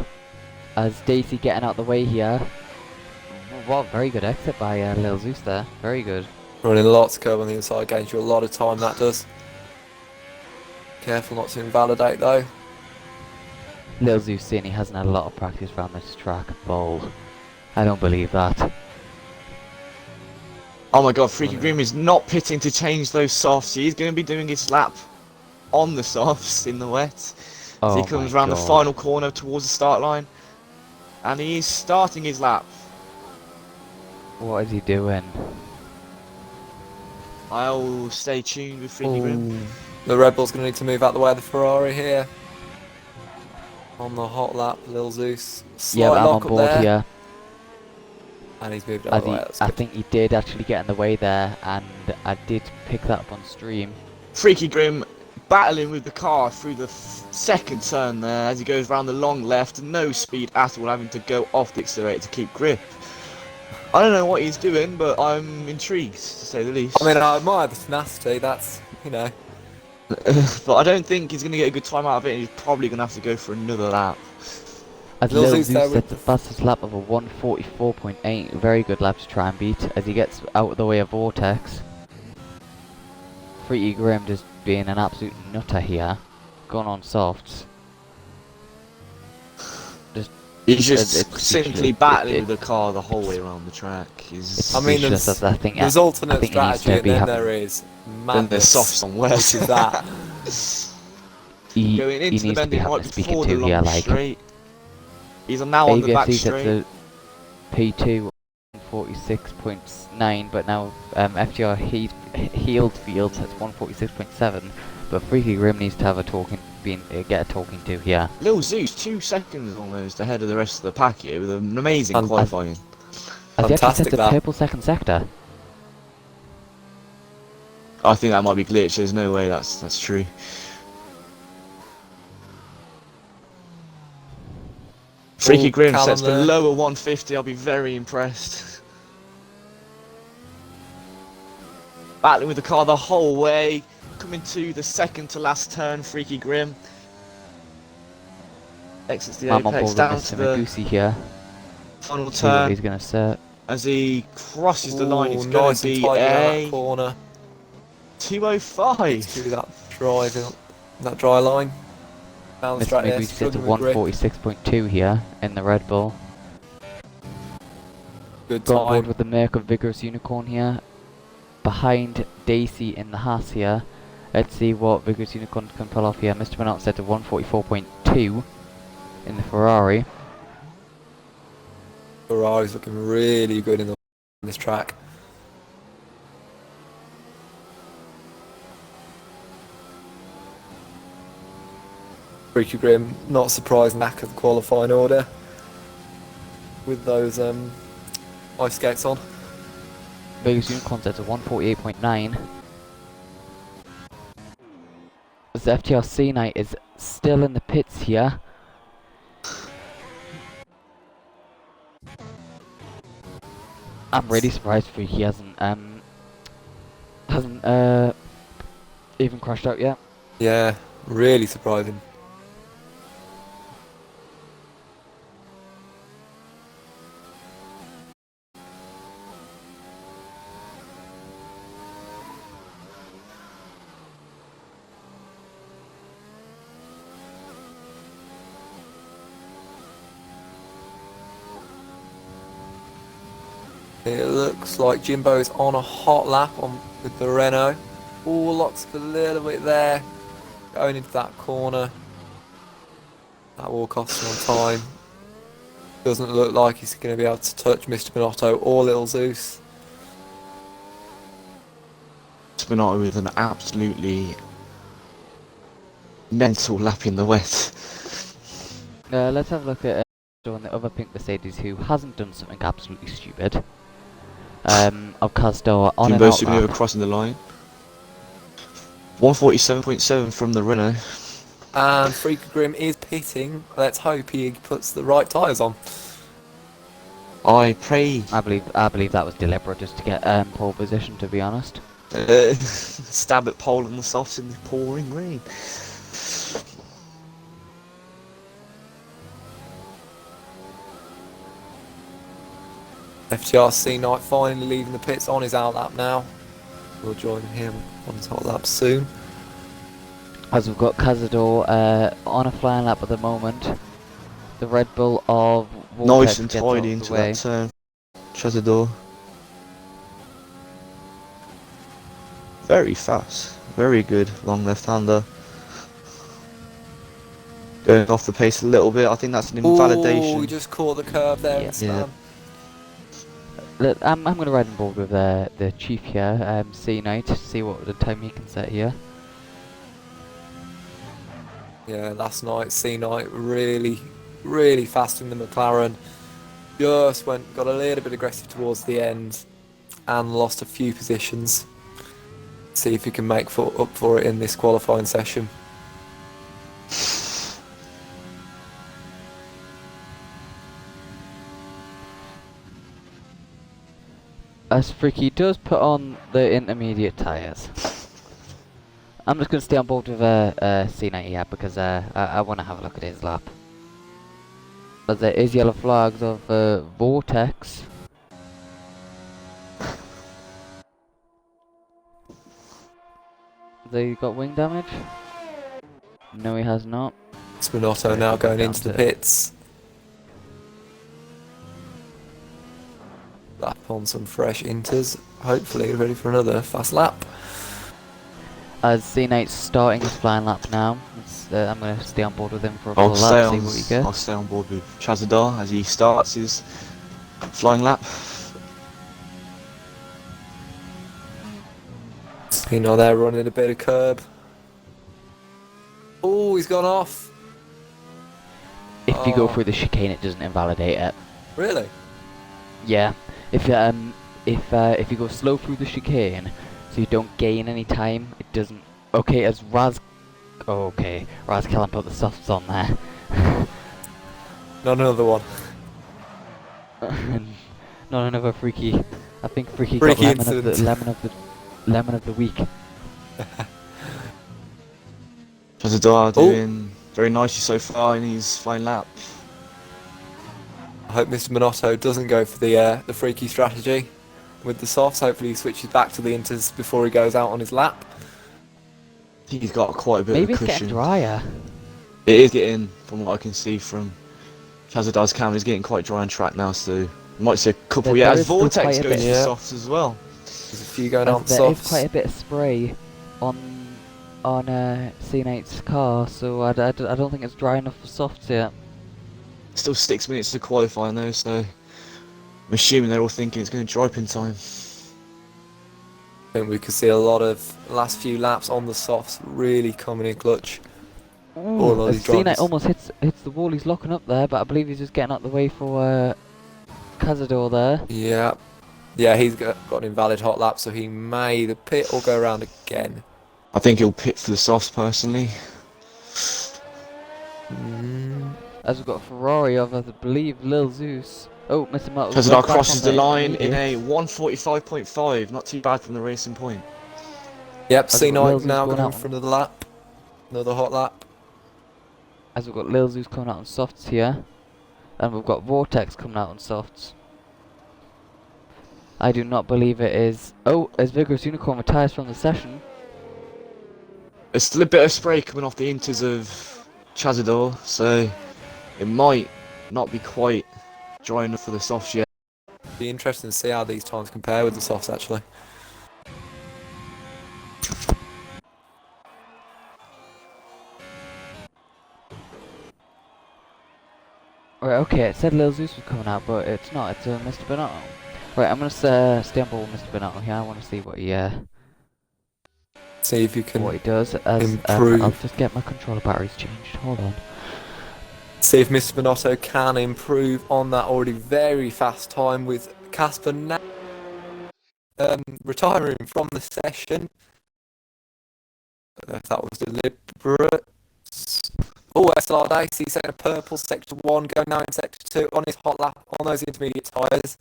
As Daisy getting out the way here. Wow, very good exit by Lil Zeus there. Very good. Running lots of curve on the inside, gains you a lot of time, that does. Careful not to invalidate though. Lil Zeus saying he hasn't had a lot of practice around this track. Bull. I don't believe that. Oh my god, Freaky Grim is not pitting to change those softs. He's going to be doing his lap on the softs in the wet. As Oh he comes my around the God. final corner towards the start line. And he is starting his lap. What is he doing? I'll stay tuned with Freaky Grim. The Red Bull's going to need to move out the way of the Ferrari here. On the hot lap, Lil Zeus. Slight Yeah, I'm on lock up board there, here. and he's moved out As of the way. he, That's I good. think he did actually get in the way there, and I did pick that up on stream. Freaky Grim battling with the car through the second turn there as he goes round the long left. No speed at all, having to go off the accelerator to keep grip. I don't know what he's doing, but I'm intrigued, to say the least. I mean, I admire the tenacity. That's, you know. But I don't think he's going to get a good time out of it, and he's probably going to have to go for another lap. As Lil Lil Zeus there Zeus with sets the fastest lap of a 1:44.8, very good lap to try and beat as he gets out of the way of Vortex. Freaky Grim just being an absolute nutter here, going on softs. He's just It's simply speechless. battling It- with the car the whole way around the track. It's I mean, speechless there's- as I think. There's I alternate think he needs strategy, to and be then having- there is Then madness. there's softs on wet. Which is that. going he into the needs to be bending having right a speaking before the to here, long like straight. He's now on the back ABSC's at straight. the P2 146.9, but now FTR healed fields at 146.7. But Freaky Grim needs to have get a talking to here. Lil Zeus 2 seconds almost ahead of the rest of the pack here with an amazing And- qualifying. Has he actually Fantastic set the that. purple second sector? I think that might be glitched. There's no way that's true. Freaky Grim Callum sets there. below a 150. I'll be very impressed. Battling with the car the whole way. Coming to the second to last turn. Freaky Grim exits the I'm on apex board with down Mr. to the Magusi here. final See what turn. he's gonna set. As he crosses the line, it's Ooh, going nice to and be tight around a that corner. 205. To that dry line. Down the Mr. track there, Magusi sets a struggling with grip. 146.2 here in the Red Bull. Good Go on board time. with the Merc of Vigorous Unicorn here. Behind Daisy in the Haas here. Let's see what Vigorous Unicorn can pull off here. Mr. Bernard set a 144.2 in the Ferrari. Ferrari's looking really good in this track. Freaky Grim, not surprised, lack of the qualifying order with those ice skates on. Vigorous Unicorn sets a 148.9. As the FTRC Knight is still in the pits here. I'm really surprised he hasn't even crashed out yet. Yeah, really surprising. It looks like Jimbo's on a hot lap with the Renault. All locks a little bit there. Going into that corner. That will cost him on time. Doesn't look like he's going to be able to touch Mr. Bonotto or Little Zeus. Spinato with an absolutely mental lap in the wet. Let's have a look at on the other pink Mercedes who hasn't done something absolutely stupid. Ocasdo on Jimbo an out Supermaneuver lap. crossing the line. 147.7 from the Renault. And Freaky Grim is pitting. Let's hope he puts the right tyres on. I pray. I believe that was deliberate just to get pole position, to be honest. Stab at pole on the softs in the pouring rain. FTRC Knight finally leaving the pits on his out lap now. We'll join him on his hot lap soon. As we've got Cazador on a flying lap at the moment. The Red Bull of Vortex Nice and gets tidy out of the into way. that turn. Chazador. Very fast. Very good long left-hander. Going off the pace a little bit. I think that's an invalidation. Oh, he just caught the curve there Yeah. and spam. Look, I'm going to ride on board with the Chief here, C Knight, to see what the time he can set here. Yeah, last night, C Knight really, really fast in the McLaren. Just got a little bit aggressive towards the end and lost a few positions. See if he can make up for it in this qualifying session. As Freaky does put on the intermediate tyres. I'm just going to stay on board with C90 here because I want to have a look at his lap. As there is yellow flags of Vortex. They got wing damage? No, he has not. Spinotto now going into the pits. Lap on some fresh inters. Hopefully ready for another fast lap. as C8's starting his flying lap now. I'm going to stay on board with him for a I'll couple of stay laps, see on. what he gets. I'll stay on board with Chazadar as he starts his flying lap. You know, they're running a bit of curb. Oh, he's gone off. If you go Oh. through the chicane, it doesn't invalidate it. Really? Yeah. If you go slow through the chicane, so you don't gain any time, it doesn't. Okay, as Raz. Oh, okay, Raz Callan put the softs on there. Not another one. Not another freaky. I think freaky Freaky got lemon of incident. the lemon of the week. Chazadar doing very nicely so far in his flying lap. I hope Mr. Minotto doesn't go for the freaky strategy with the softs. Hopefully he switches back to the inters before he goes out on his lap. I think he's got quite a bit Maybe of it's cushion. getting drier. It is getting, from what I can see from Chazadar's camera, it's getting quite dry on track now, so you might see a couple. There Yeah, is as still Vortex quite a goes bit. to Yeah. softs as well. There's a few going on There softs. is quite a bit of spray on C8's car, so I don't think it's dry enough for softs yet. Still 6 minutes to qualify though, so I'm assuming they're all thinking it's going to dry up in time. I think we could see a lot of last few laps on the softs really coming in clutch. All of As these drivers. C8 almost hits the wall, he's locking up there, but I believe he's just getting out the way for Cazador there. Yeah. Yeah, he's got an invalid hot lap, so he may either pit or go around again. I think he'll pit for the softs personally. As we've got a Ferrari of, I believe, Lil Zeus. Oh, Mr. Mutt. Chazadar crosses the line in a 1:45.5, not too bad from the racing point. Yep, As we've got C9 Lil Zeus now going going out for another lap. Another hot lap. As we've got Lil Zeus coming out on softs here. And we've got Vortex coming out on softs. I do not believe it is. Oh, as Vigorous Unicorn retires from the session. There's still a bit of spray coming off the inters of Chazador, so it might not be quite dry enough for the softs yet. Be interesting to see how these times compare with the softs actually. Right, okay, it said Lil Zeus was coming out, but it's not. It's Mr. Bonotto. Right, I'm gonna stay on board with Mr. Bonotto here. I want to see what he See if you can does. As improve. I'll just get my controller batteries changed. Hold on. See if Mr. Bonotto can improve on that already very fast time with Casper now retiring from the session. I don't know if that was deliberate. Oh, SLR Dice, he's setting a purple sector 1, going now in sector 2 on his hot lap on those intermediate tyres.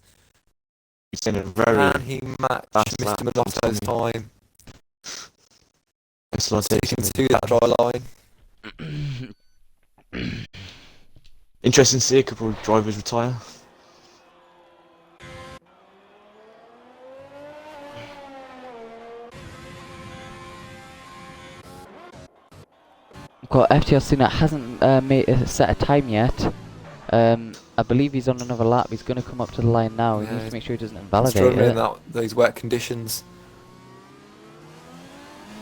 He's in a very Can he match fast Mr. lap, Minotto's I'm time? sticking To that dry line. Interesting to see a couple of drivers retire. We've got FTR that hasn't set a time yet. I believe he's on another lap. He's going to come up to the line now. He Yeah, needs to make sure he doesn't invalidate Struggling in it. those wet conditions.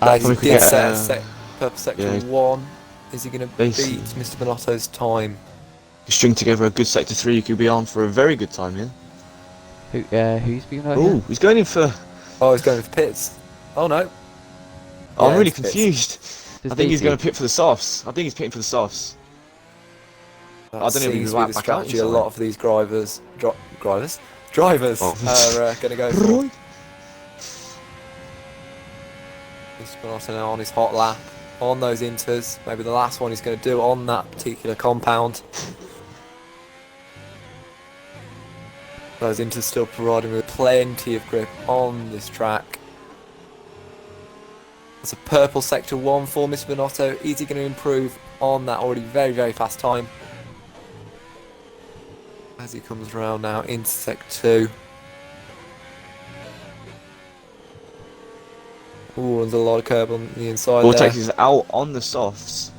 I He we could did get, set a purple sector yeah. 1. Is he going to beat Basically. Mr. Minotto's time? You string together a good sector 3, you could be on for a very good time, yeah? Who's speaking about Oh, here? he's going in for... Oh, he's going for pits. Oh no. I'm Yeah, really it's pits. confused. Does I think he's Daisy- going to pit for the softs. I think he's pitting for the softs. That I don't know if seems he's to right be the back out strategy a inside. lot of these drivers Oh. are going to go for. Mr. Minotto now on his hot lap, on those inters. Maybe the last one he's going to do on that particular compound. Those inters still providing with plenty of grip on this track. It's a purple sector 1 for Mr. Bonotto. Is he going to improve on that already very, very fast time? As he comes around now into sector 2. Ooh, runs a lot of curb on the inside Vortex there. is out on the softs.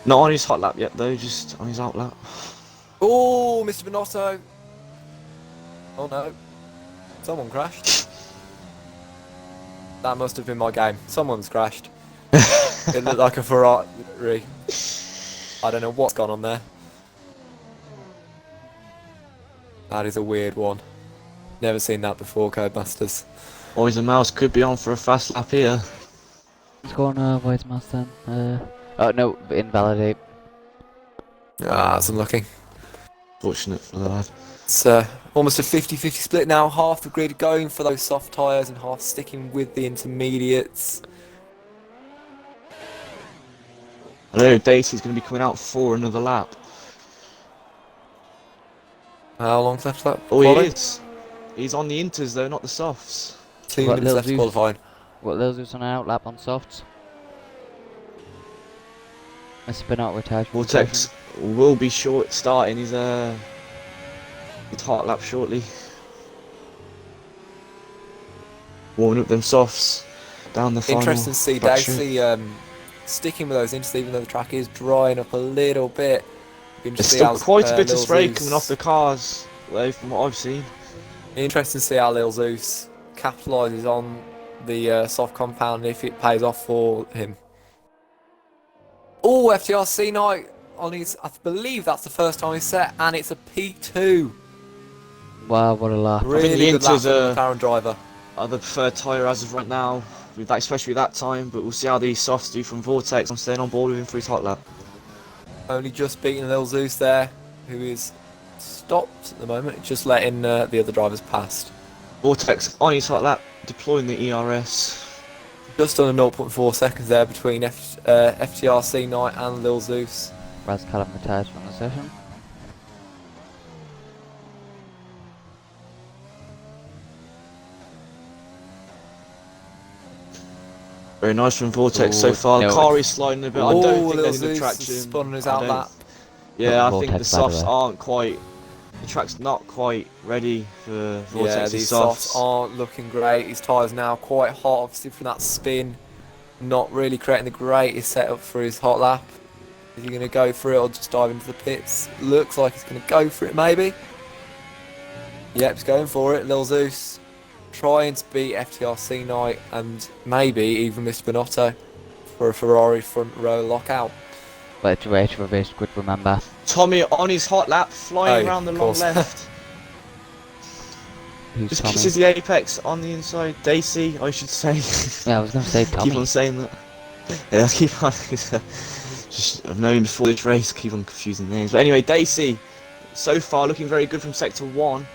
Not on his hot lap yet though, just on his out lap. Oh, Mr. Bonotto. Oh no. Someone crashed. That must have been my game. Someone's crashed. It looked like a Ferrari. I don't know what's gone on there. That is a weird one. Never seen that before, Codemasters. Boys and Mouse could be on for a fast lap here. What's going on, Voice Mouse then? Oh no, invalidate. Ah, that's unlucky. Fortunate for the lad. It's almost a 50-50 split now. Half the grid going for those soft tyres and half sticking with the intermediates. I know Dacey's going to be coming out for another lap. How long's left for that? Oh, he quali? is. He's on the inters though, not the softs. 2 What, minutes Lil left to Zeus? qualifying. What, Lil Zeus on an outlap on softs? A spin out retire. Vortex will be short starting his hot lap shortly. Warming up them softs down the final. Interesting to see back straight. Dacey sticking with those inters even though the track is drying up a little bit. You can There's see still how, quite a bit of Lil spray Zeus- coming off the cars, though, from what I've seen. Interesting to see how Lil Zeus capitalises on the soft compound if it pays off for him. Oh, FTR night on his, I believe that's the first time he's set, and it's a P2. Wow, what a laugh. Really the good lap Inters from the McLaren driver. Are the preferred tyre as of right now, with that, especially with that time, but we'll see how these softs do from Vortex. I'm staying on board with him for his hot lap. Only just beating Lil Zeus there, who is stopped at the moment, just letting the other drivers past. Vortex on his hot lap, deploying the ERS. Just under 0.4 seconds there between FTR Night and Lil Zeus. Raz Callum retires from the session. Very nice from Vortex so Ooh, far. The no, car it's- is sliding a bit. I don't think Lil there's enough Zeus traction. has spun on his I don't- outlap. Yeah, I think the Vortex, by the softs way. aren't quite. The track's not quite ready for Yeah, Vortex's these softs. softs aren't looking great. His tyres now quite hot, obviously from that spin. Not really creating the greatest setup for his hot lap. Is he going to go for it or just dive into the pits? Looks like he's going to go for it, maybe. Yep, he's going for it. Lil Zeus trying to beat FTR Night and maybe even Mr. Bonotto for a Ferrari front row lockout. But it's a race reverse grid, remember. Tommy on his hot lap, flying Oh, around the of long course. left. Who's Just Tommy? kisses the apex on the inside. Daisy, I should say. Yeah, I was going to say Tommy. Keep on saying that. Yeah, keep on. Just, I've known before this race, keep on confusing names. But anyway, Daisy, so far looking very good from sector 1.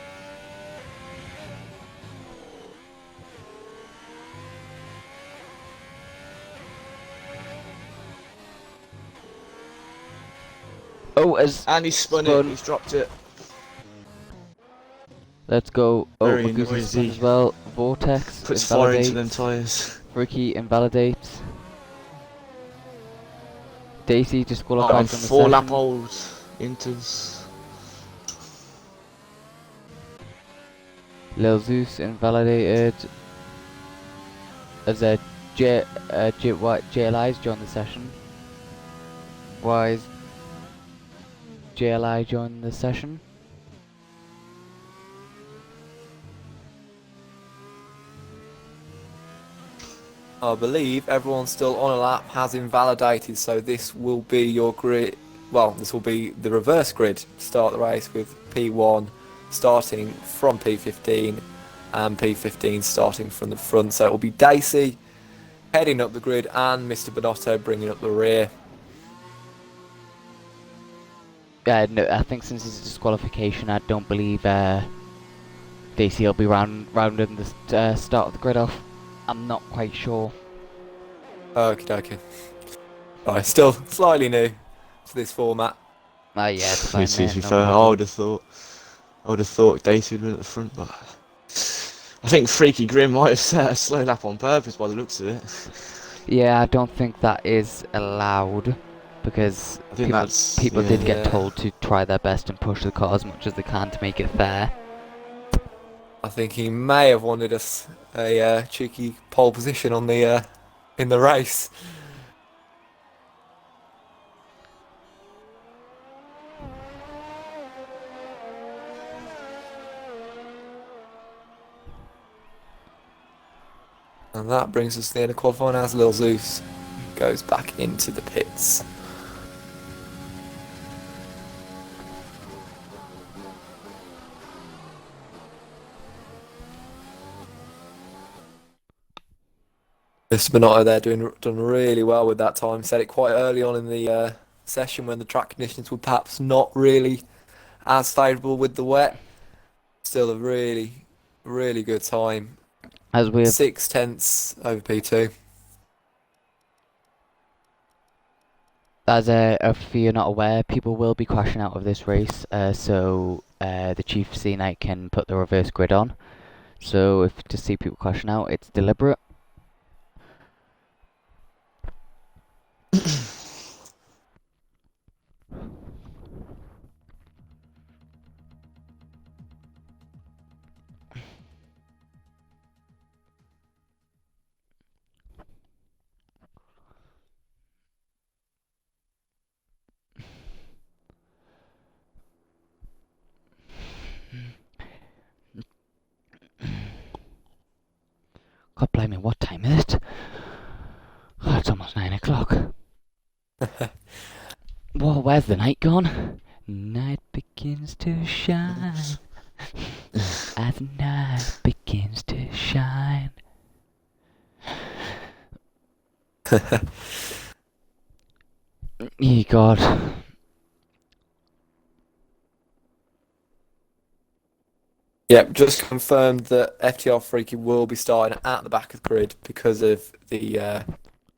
Oh, as And he's spun Spun. it, he's dropped it. let's go. Oh, Very Magoo's spun noisy. as well. Vortex Puts fire into them invalidates. tyres. Ricky invalidates. Daisy Oh, disqualified from the 4 lap session. old Inters. Lil Zeus invalidated. As a JLI's joined the session. Why is JLI joined the session? I believe everyone still on a lap has invalidated, so this will be your grid. Well, this will be the reverse grid to start the race with P1 starting from P15 and P15 starting from the front. So it will be Daisy heading up the grid and Mr. Bonotto bringing up the rear. Yeah, no, I think since it's a disqualification, I don't believe Daisy will be rounding the start of the grid off. I'm not quite sure. Okie dokie. Right, still slightly new to this format. Ah, yeah, it's fine, To mate, be no fair, I problem. would have thought Daisy would have been at the front, but I think Freaky Grim might have set a slow lap on purpose by the looks of it. Yeah, I don't think that is allowed because I think people yeah. did get Yeah. told to try their best and push the car as much as they can to make it fair. I think he may have wanted us a cheeky pole position on the in the race. And that brings us to the end of qualifying as Lil Zeus goes back into the pits. Mr. Bonotto there done really well with that time. Said it quite early on in the session when the track conditions were perhaps not really as favourable with the wet. Still a really, really good time. As we've 6/10 over P2. As if you're not aware, people will be crashing out of this race, so the Chief C Knight can put the reverse grid on. So if to see people crashing out, it's deliberate. God blame me, what time is it? Oh, it's almost 9 o'clock. Whoa, where's the night gone? Night begins to shine. As the night begins to shine. Ye God. Yep, just confirmed that FTR Freaky will be starting at the back of the grid because of the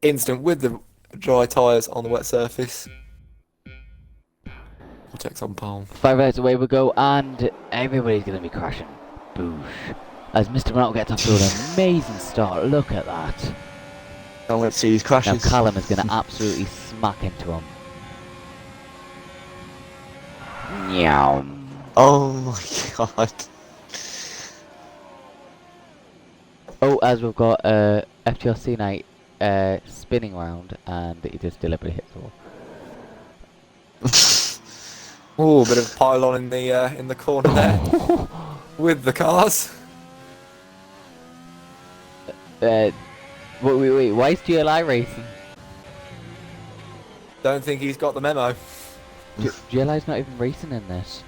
incident with the dry tyres on the wet surface. Vortex on pole. 5 minutes away we go, and everybody's going to be crashing. Boosh. As Mr. Monotto gets off to an amazing start. Look at that. Now let's see these crashes. Now Callum is going to absolutely smack into him. Meow. Oh my god. Oh, as we've got FTRC Knight spinning around, and he just deliberately hits the wall. Oh, a bit of a pylon in the corner there with the cars. Wait, why is GLI racing? Don't think he's got the memo. GLI's not even racing in this.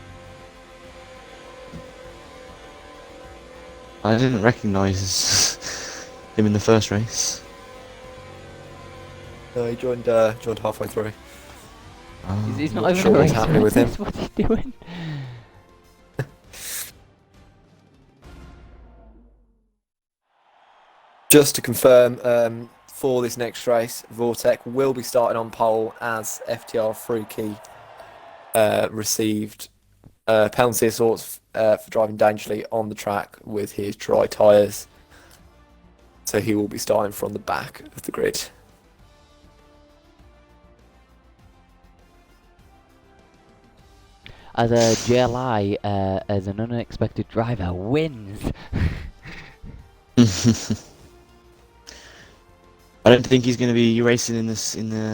I didn't recognise him in the first race. No, he joined halfway through. He's Not not even sure what's racing happening with him. What's he doing? Just to confirm, for this next race, Vortec will be starting on pole as FTR Freaky received penalty assaults for driving dangerously on the track with his dry tyres. So he will be starting from the back of the grid. As a GLI, as an unexpected driver, wins. I don't think he's going to be racing in the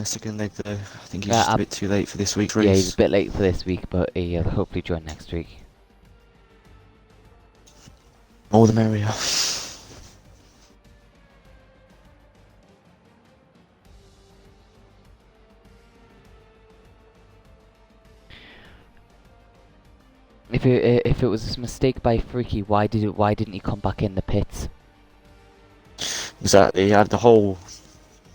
second leg though. I think he's just a bit too late for this week's race. Yeah, he's a bit late for this week, but he'll hopefully join next week. More the merrier. If it was a mistake by Freaky, why didn't he come back in the pits? Exactly, he had the whole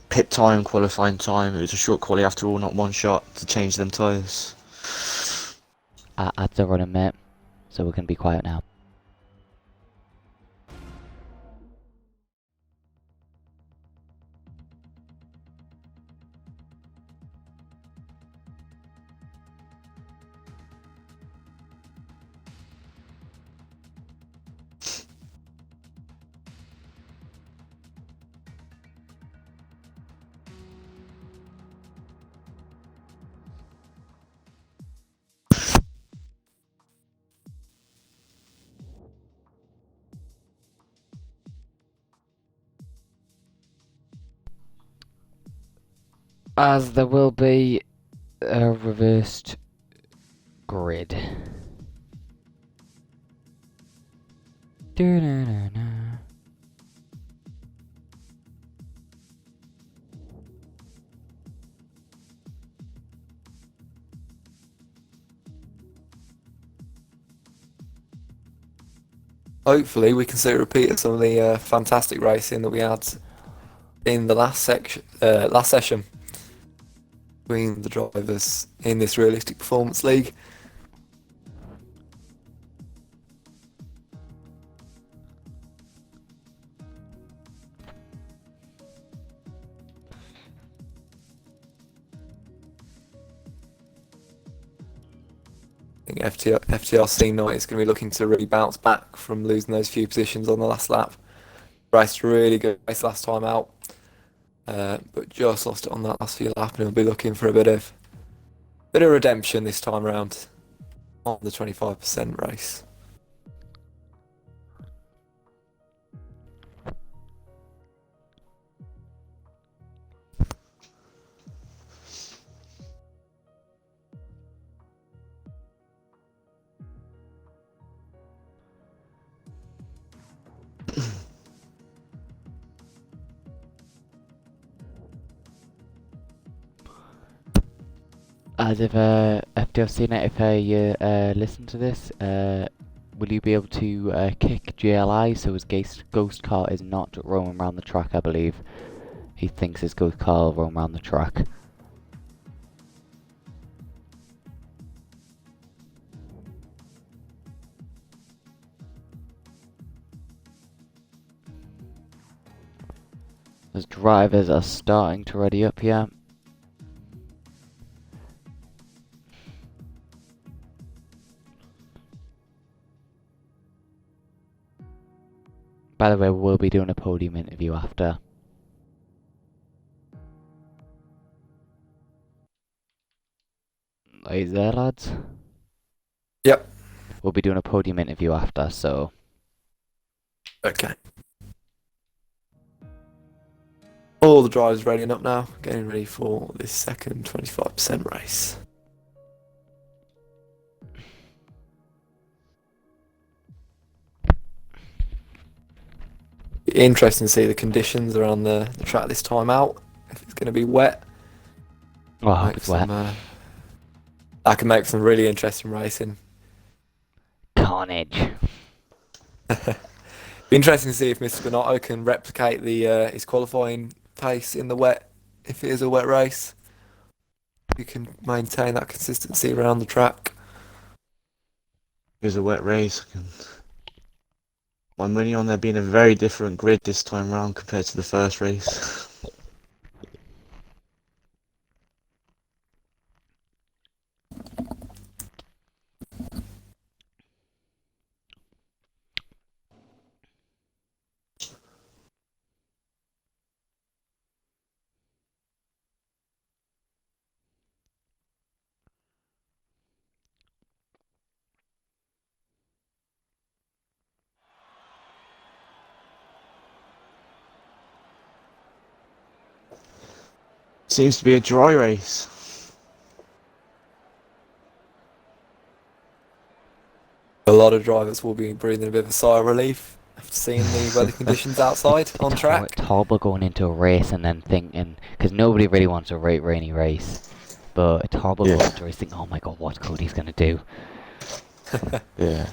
pit time, qualifying time. It was a short quali after all, not one shot to change them tyres. Ads are running, mate, so we're gonna be quiet now. As there will be a reversed grid. hopefully we can see a repeat of some of the fantastic racing that we had in the last session between the drivers in this realistic performance league. I think FTR Night is going to be looking to really bounce back from losing those few positions on the last lap. Raced really good race last time out, but just lost it on that last few lap, and he'll be looking for a bit of redemption this time around on the 25% race. As if FDLC Net, if I listen to this, will you be able to kick JLI so his ghost car is not roaming around the track? I believe he thinks his ghost car will roam around the track. As drivers are starting to ready up here. By the way, we'll be doing a podium interview after. Are you there, lads? Yep. We'll be doing a podium interview after, so... Okay. All the drivers readying up now, getting ready for this second 25% race. Interesting to see the conditions around the track this time out. If it's going to be wet, Well, I hope it's wet. I can make some really interesting racing. Carnage. Be interesting to see if Mr. Bonotto can replicate his qualifying pace in the wet, if it is a wet race. You can maintain that consistency around the track. It was a wet race. My money on there being a very different grid this time round compared to the first race. Seems to be a dry race. A lot of drivers will be breathing a bit of a sigh of relief after seeing the weather conditions outside on track. It's horrible going into a race and then thinking, because nobody really wants a rainy race, but it's horrible going into a race thinking, oh my god, what's Cody's going to do? Yeah.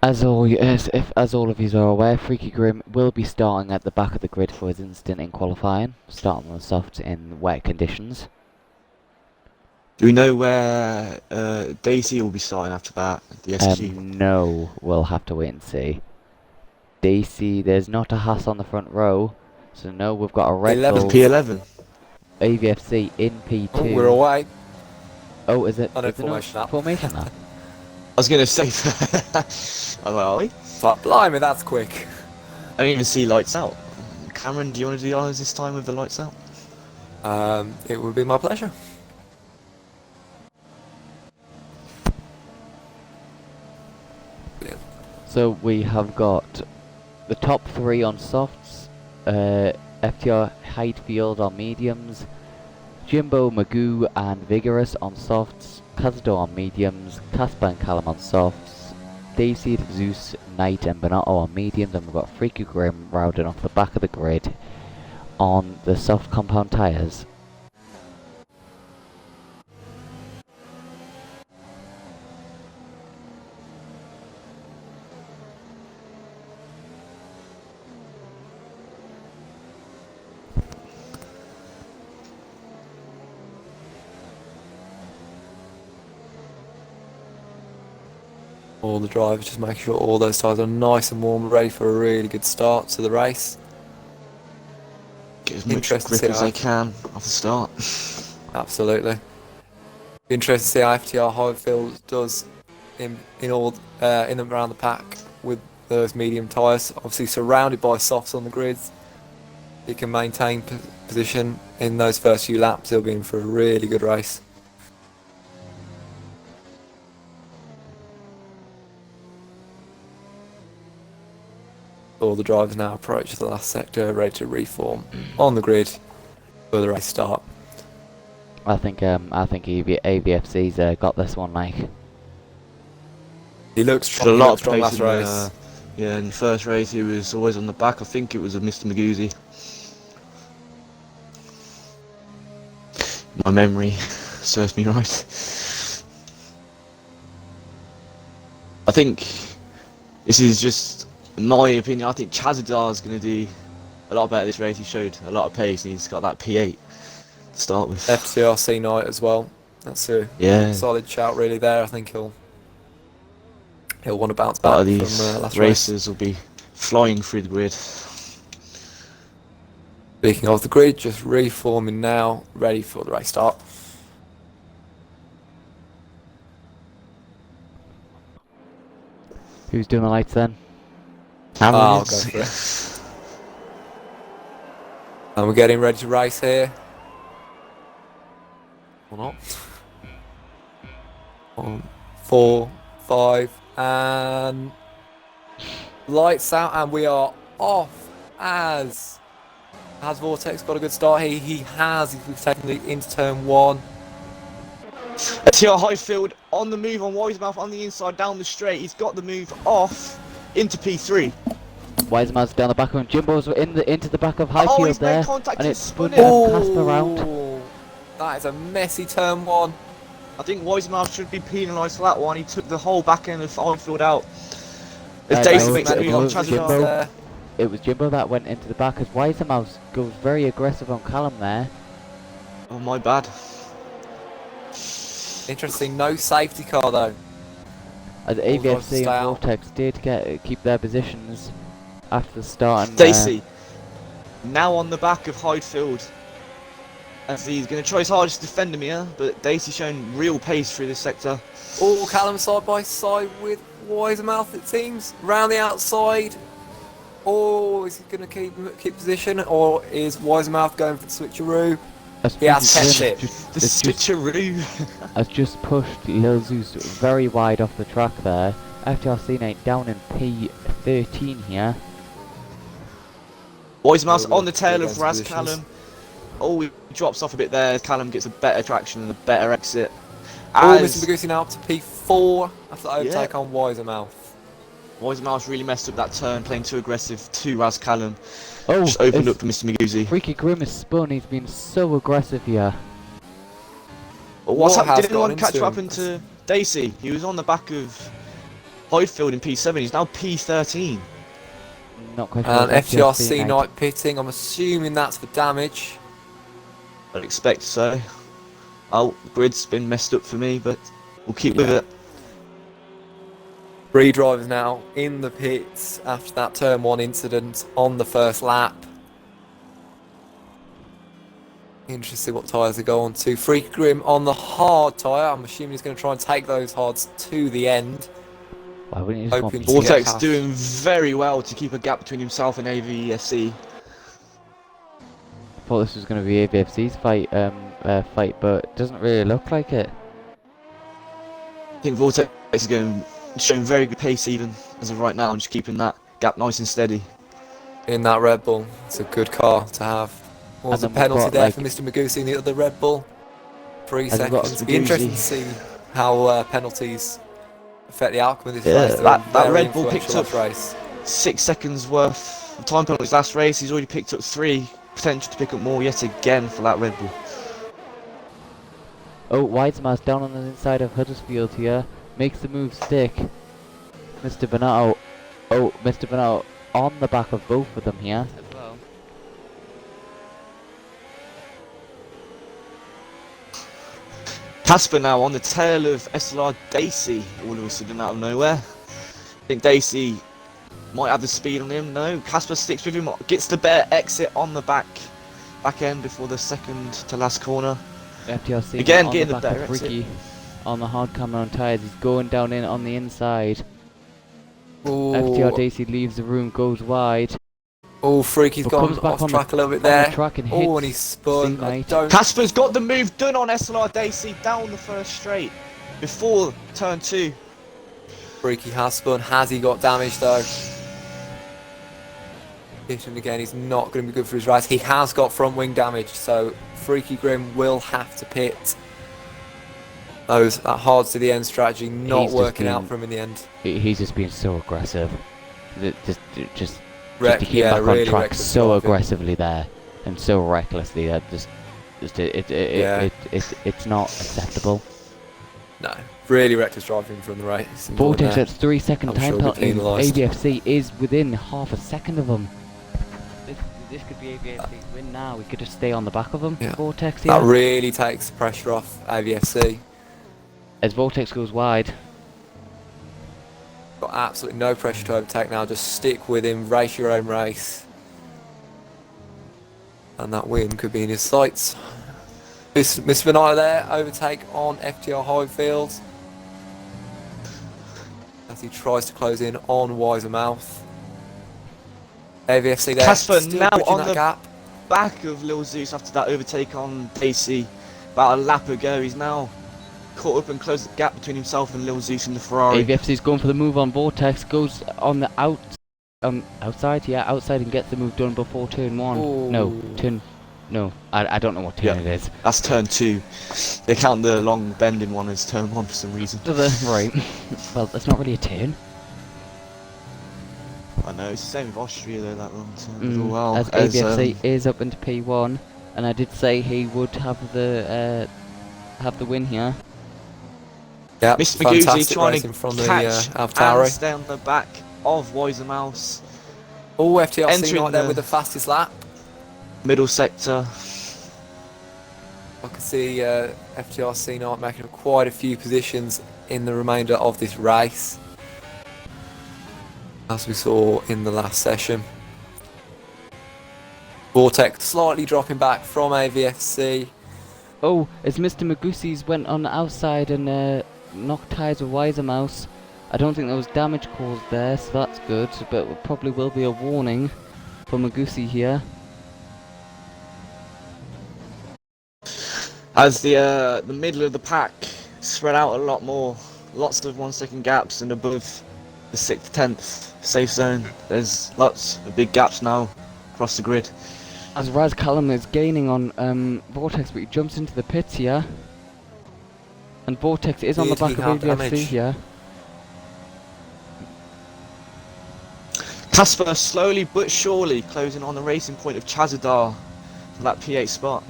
As all of you are aware, Freaky Grim will be starting at the back of the grid for his incident in qualifying, starting on the softs in wet conditions. Do we know where Daisy will be starting after that? The SG? No, we'll have to wait and see. Daisy, there's not a Haas on the front row, so no, we've got a Red Bull P11. AVFC in P2. Oh, we're away. Oh, is it? I know Is it not formation up. formation now? I was going to say, I'm like, are we? But blimey, that's quick. I didn't even see lights out. Cameron, do you want to do the honours this time with the lights out? It would be my pleasure. So we have got the top three on softs, FTR Highfield on mediums, Jimbo, Magoo and Vigorous on softs, Cazador on mediums, Casper and Callum on softs, Daisy, Zeus, Knight and Bonotto on mediums, and we've got Freaky Grim rounding off the back of the grid on the soft compound tyres. All the drivers just making sure all those tyres are nice and warm, ready for a really good start to the race. Get as much Interesting grip to as see they can off the start. Absolutely. Interesting to see how FTR Highfield does in all in and around the pack with those medium tyres. Obviously surrounded by softs on the grids. He can maintain position in those first few laps. He'll be in for a really good race. All the drivers now approach the last sector, ready to reform on the grid for the race start. I think AVFC's got this one, like. He looks Had a lot of strong pace last in race. in the first race he was always on the back. I think it was a Mr. Maguzzi. My memory serves me right. I think this is just my opinion. I think Chazadar's going to do a lot better this race. He showed a lot of pace and he's got that P8 to start with. FTRC night as well. That's a solid shout really there. I think he'll want to bounce A lot back of from these last race. races will be flying through the grid. Speaking of the grid, just reforming now, ready for the race start. Who's doing the lights then? I'll go for it. And we're getting ready to race here. Or not. 1, 4, 5, and lights out, and we are off. Has Vortex got a good start here? He has. He's taken the into turn 1. FTR Highfield on the move on Wisemouth on the inside down the straight. He's got the move off into P3. Wisemouth's down the back of him. Jimbo's into the back of Highfield he's there, made contact and and it's spun spun it. and passed around. That is a messy turn 1. I think Wisemouth should be penalised for that one. He took the whole back end of Highfield out. As Daisy no, makes a move on it was Chazadar. It was Jimbo that went into the back as Wisemouth goes very aggressive on Callum there. Oh, my bad. Interesting, no safety car though. As All drivers AVFC stay and out. Vortex did keep their positions after the start. And, Daisy now on the back of Highfield. As he's going to try his hardest to defend him here, but Daisy showing real pace through this sector. All Callum side by side with Wisemouth, it seems. Round the outside. Oh, is he going to keep position, or is Wisemouth going for the switcheroo? He has kept it. The switcheroo. Has just pushed Lil Zeus very wide off the track there. FTRC Night down in P13 here. Wisemouth on the tail of Raz positions. Callum. Oh, he drops off a bit there. Callum gets a better traction and a better exit. Oh, As Mr. Maguzzi now up to P4 after the overtake on Wisemouth. Wisemouth really messed up that turn, playing too aggressive to Raz Callum. Oh, Just opened it's up for Mr. Maguzzi. Freaky Grim is spun. He's been so aggressive here. But what's What happened? has Did anyone got catch into what him? happened to Daisy? He was on the back of Highfield in P7. He's now P13. Not quite sure. And if FTRC Night pitting. I'm assuming that's for damage. I'd expect so. Oh, the grid's been messed up for me, but we'll keep with it. 3 drivers now in the pits after that turn 1 incident on the first lap. Interesting what tyres they go on to. Freak Grim on the hard tyre. I'm assuming he's going to try and take those hards to the end. Why wouldn't you just Hoping want to Vortex get past. doing very well to keep a gap between himself and AVSC. I thought this was going to be AVFC's fight, but it doesn't really look like it. I think Vortex is showing very good pace even as of right now, and just keeping that gap nice and steady. In that Red Bull. It's a good car to have. Was a And then we've penalty got, there like- for Mr. Maguzzi in the other Red Bull. 3 And we've got seconds. It'll be interesting to see how penalties affect the outcome of this race. They that were very Red Bull picked influential up last race. 6 seconds worth of time penalties last race. He's already picked up 3. Potential to pick up more yet again for that Red Bull. Oh, Wisemouth down on the inside of Huddersfield here. Makes the move stick. Mr. Bonato. Oh, Mr. Bonato on the back of both of them here as well. Casper now on the tail of SLR Dacey, all of a sudden out of nowhere. I think Dacey might have the speed on him. No, Casper sticks with him, gets the better exit on the back end before the second to last corner. FTR Again, on getting the the back better of exit. Ricky on the hard camera on tyres. He's going down in on the inside. FTR Dacey leaves the room, goes wide. Oh, Freaky's But gone comes back off on track a little bit on there. the track and Oh, and hits he's spun. I C-Knight. don't. Casper's got the move done on SLR Dacey down the first straight before turn 2. Freaky has spun. Has he got damage though? Hitting again. He's not going to be good for his race. He has got front wing damage, so Freaky Grim will have to pit. That hard to the end strategy not He's just working out been- for him in the end. He's just being so aggressive. Just Wreck- to keep yeah, back really on track reckless so driving. aggressively there and so recklessly that it's not acceptable. No, really reckless driving from the race. Vortex at 3 second I'm time sure he'll be penalty. penalised. AVFC is within half a second of him. This could be AVFC's win now. We could just stay on the back of him. Yeah. Vortex That here. really takes the pressure off AVFC. As Vortex goes wide. Got absolutely no pressure to overtake now. Just stick with him, race your own race. And that win could be in his sights. Mr. Benito there, overtake on FTR Highfield. As he tries to close in on Wiser Mouth. AVFC there, Casper still now bridging on that the gap. back of Lil Zeus after that overtake on Dacey about a lap ago. He's now caught up and closed the gap between himself and Lil Zeus in the Ferrari. AVFC's going for the move on Vortex. Goes on the outside, yeah, outside and gets the move done before turn 1. Ooh. No, I don't know what turn Yeah. it is. That's turn 2. They count the long bending one as turn 1 for some reason. Right. Well, that's not really a turn. I know, it's the same with Austria though, that one. So as well. As AVFC is up into P1, and I did say he would have the win here. Yeah, Mr. Maguzzi fantastic trying racing to from the catch and AlphaTauri. stay on the back of Wiser Mouse. Oh, FTR Entering Night there the- with the fastest lap. Middle sector. I can see FTR Night making up quite a few positions in the remainder of this race, as we saw in the last session. Vortex slightly dropping back from AVFC. Oh, as Mr. Magusi's went on the outside and knocked tyres with Wiser Mouse. I don't think there was damage caused there, so that's good, but it probably will be a warning for Magusi here. As the middle of the pack spread out a lot more, lots of 1 second gaps and above the 6th, 10th safe zone. There's lots of big gaps now across the grid. As Raz Callum is gaining on Vortex, but he jumps into the pits here. And Vortex is on the Did back he of have AVFC damage? here. Casper slowly but surely closing on the racing point of Chazadar for that P8 spot.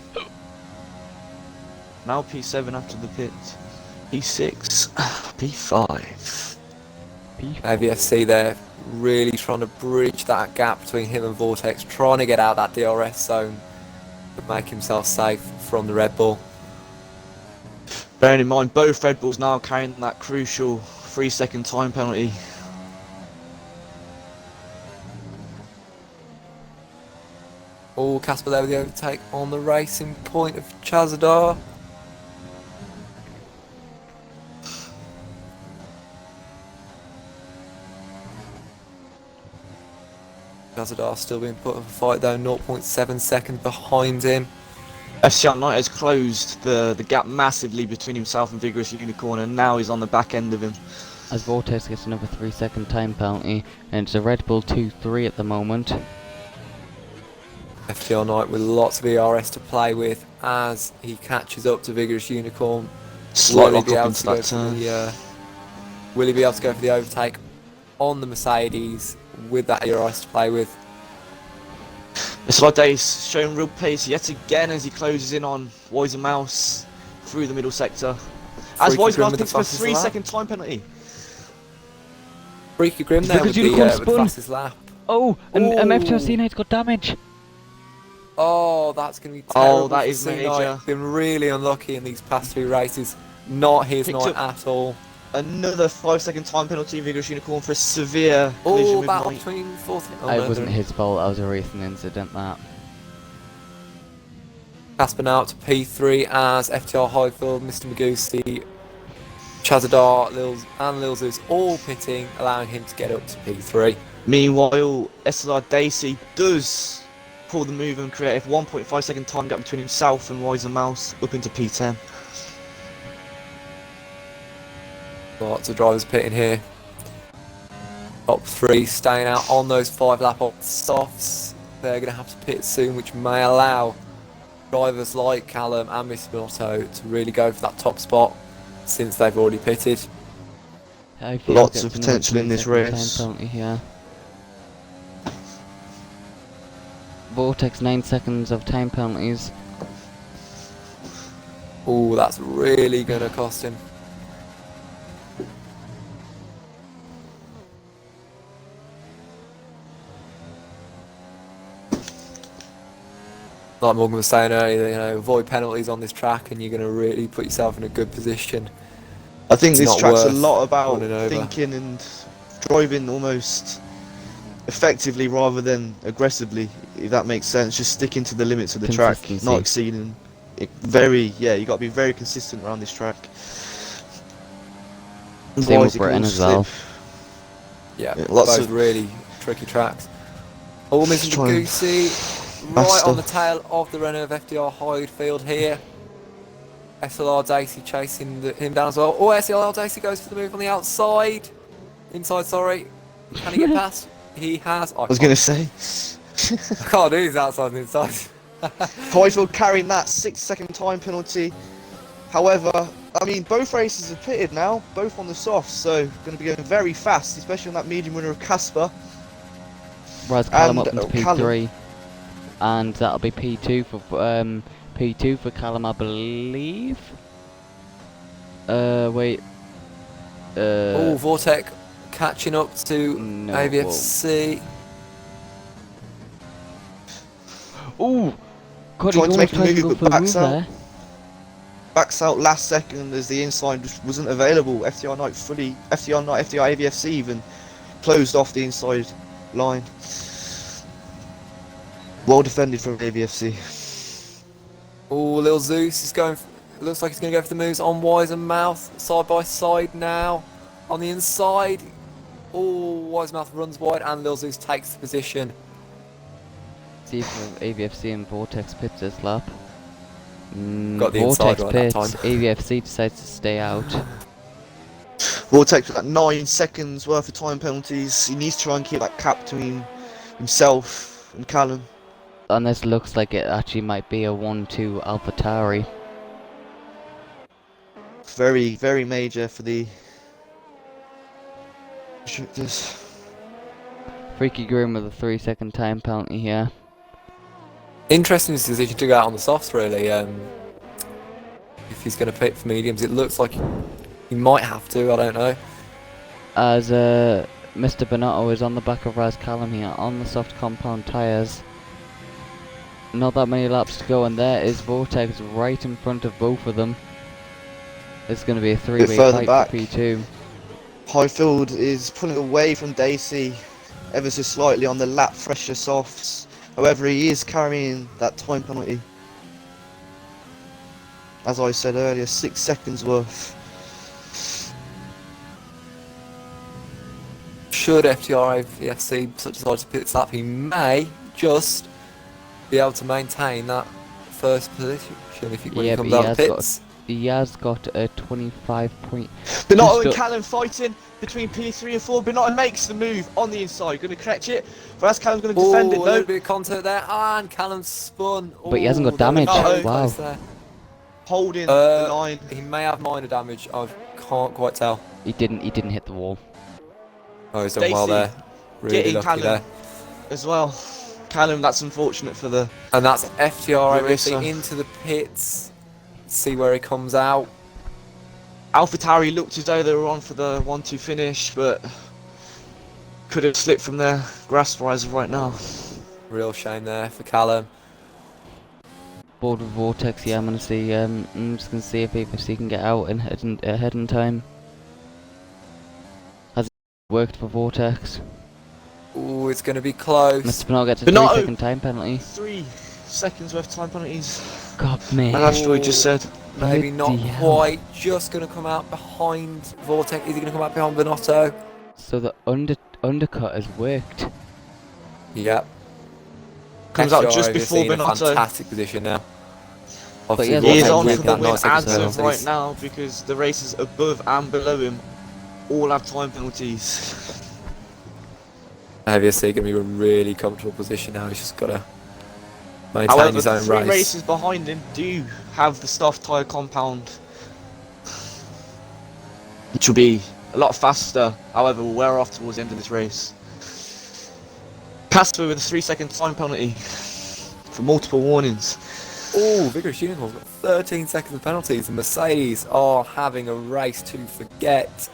Now P7 after the pit. P6, P5. AVFC there really trying to bridge that gap between him and Vortex, trying to get out that DRS zone to make himself safe from the Red Bull. Bearing in mind both Red Bulls now carrying that crucial 3 second time penalty. Oh, Casper there with the overtake on the racing point of Chazadar. Chazadar still being put up a fight though, 0.7 seconds behind him. FCR Knight has closed the gap massively between himself and Vigorous Unicorn, and now he's on the back end of him. As Vortex gets another 3 second time penalty, and it's a Red Bull 2-3 at the moment. FTR Knight with lots of ERS to play with as he catches up to Vigorous Unicorn. Slight Will he lock be up able into to go that for turn. will he be able to go for the overtake on the Mercedes with that ERS to play with? Sloday's showing real pace yet again as he closes in on Wiser Mouse through the middle sector. As Freaky Wiser Grim Mouse with the picks for a fastest 3 lap. second time penalty. Freaky Grim there Because with Unicorn with the spun. fastest lap. Oh, and Ooh. FTR Knight's got damage. Oh, that's going to be terrible. Oh, that for is C-Knight. major. Been really unlucky in these past 2 races. Not his Picked night up at all. another 5-second time penalty. Vigorous Unicorn for a severe Oh, collision with battle Knight. between fourth. Oh, It no, wasn't they're- his fault. That was a racing incident. That. Casper now up to P3 as FTR Highfield, Mr. Magusi, Chazadar, and Lil Zeus all pitting, allowing him to get up to P3. Meanwhile, SLR Dacey does pull the move and create a 1.5-second time gap between himself and Wiser Mouse up into P10. Lots of drivers pitting here. Top 3 staying out on those 5-lap softs. They're going to have to pit soon, which may allow drivers like Callum and Mr. Binotto to really go for that top spot since they've already pitted. Hopefully Lots he'll of get another potential in this 3-second race. time penalty here. Vortex 9 seconds of time penalties. Oh, that's really going to cost him. Like Morgan was saying earlier, you know, avoid penalties on this track and you're going to really put yourself in a good position. I think It's this not track's a worth lot about running over. thinking and driving almost effectively rather than aggressively, if that makes sense. Just sticking to the limits of the track, Consistency. not exceeding. You got to be very consistent around this track. Same Otherwise with you can Britain all as well. slip. Yeah, Yeah, lots both of- really tricky tracks. Oh, Mr. try and Goosey, right faster. on the tail of the Renault of FDR Highfield here. SLR Dacey chasing him down as well. Oh, SLR Dacey goes for the move on the outside. Inside, sorry. Can he get past? He has. I was going to say, I can't do these outside and inside. Highfield carrying that 6-second time penalty. However, I mean, both races are pitted now, both on the softs, so going to be going very fast, especially on that medium winner of Casper. Raz Callum And, up into P3, and that'll be P2 for Callum, I believe. Wait. Oh, Vortec catching up to No, AVFC. Ooh, God, Trying he's to make almost a tried to move, go but for the backs move out. there. Backs out last second as the inside just wasn't available. FTR AVFC even closed off the inside line. Well defended from AVFC. Oh, Lil Zeus is going. Looks like he's going to go for the moves on Wise and Mouth side by side now. On the inside. Oh, Wise Mouth runs wide and Lil Zeus takes the position. See if AVFC and Vortex pits this lap. Got the inside Vortex right that pits, time. AVFC decides to stay out. Vortex with that 9 seconds worth of time penalties. He needs to try and keep that cap between himself and Callum. And this looks like it actually might be a 1-2 AlphaTauri. Very, very major for the constructors. Freaky Groom with a 3-second time penalty here. Interesting decision to go out on the softs, really. If he's going to pit for mediums, it looks like he might have to. I don't know. As Mr. Bonotto is on the back of Raz Callum here on the soft compound tyres. Not that many laps to go, and there is Vortex right in front of both of them. It's going to be a 3-way further fight back. for P2. Highfield is pulling away from Dacey ever so slightly on the lap fresher softs. However, he is carrying that time penalty. As I said earlier, 6 seconds worth. Should FTR AVFC such decide to pit this lap, he may just be able to maintain that first position if he, when Yeah, he but comes he out of has pits. He has got a 25 point. Binotto Just and Callum fighting between P3 and 4. Binotto makes the move on the inside, going to catch it. Whereas Callum's going to defend Oh, it. a No, little bit of contact there, and Callum spun. But he hasn't got they were damage. very Wow. close there. holding the line. He may have minor damage. I can't quite tell. He didn't hit the wall. Oh, he's done well Stacey there. Really getting lucky Callum there. as well. Callum, that's unfortunate for the. And that's FTR Larissa. AVFC into the pits. See where he comes out. AlphaTauri looked as though they were on for the 1-2 finish, but could have slipped from their grasp as of right now. Real shame there for Callum. Board with Vortex, yeah, I'm just gonna see if AVFC can get out and ahead in time. Has it worked for Vortex? Ooh, it's going to be close. Mr. Bernal gets a Bernardo! 3-second time penalty. 3 seconds worth of time penalties. God, mate. And that's what we just said. Maybe Bloody not hell. quite. Just going to come out behind Vortex. Is he going to come out behind Benotto? So the undercut has worked. Yep. Comes out FTR just obviously before in a Benotto. fantastic position now. But yeah, He is Vortex on with for the that win nice as extra of penalties. right now because the races above and below him all have time penalties. Obviously going to be a really comfortable position now. He's just got to maintain However, his the own 3 race. races behind him do have the soft tyre compound, which will be a lot faster. However, will wear off towards the end of this race. Casper with a 3-second time penalty for multiple warnings. Oh, Vigorous Unicorn's got 13 seconds of penalties. The Mercedes are having a race to forget.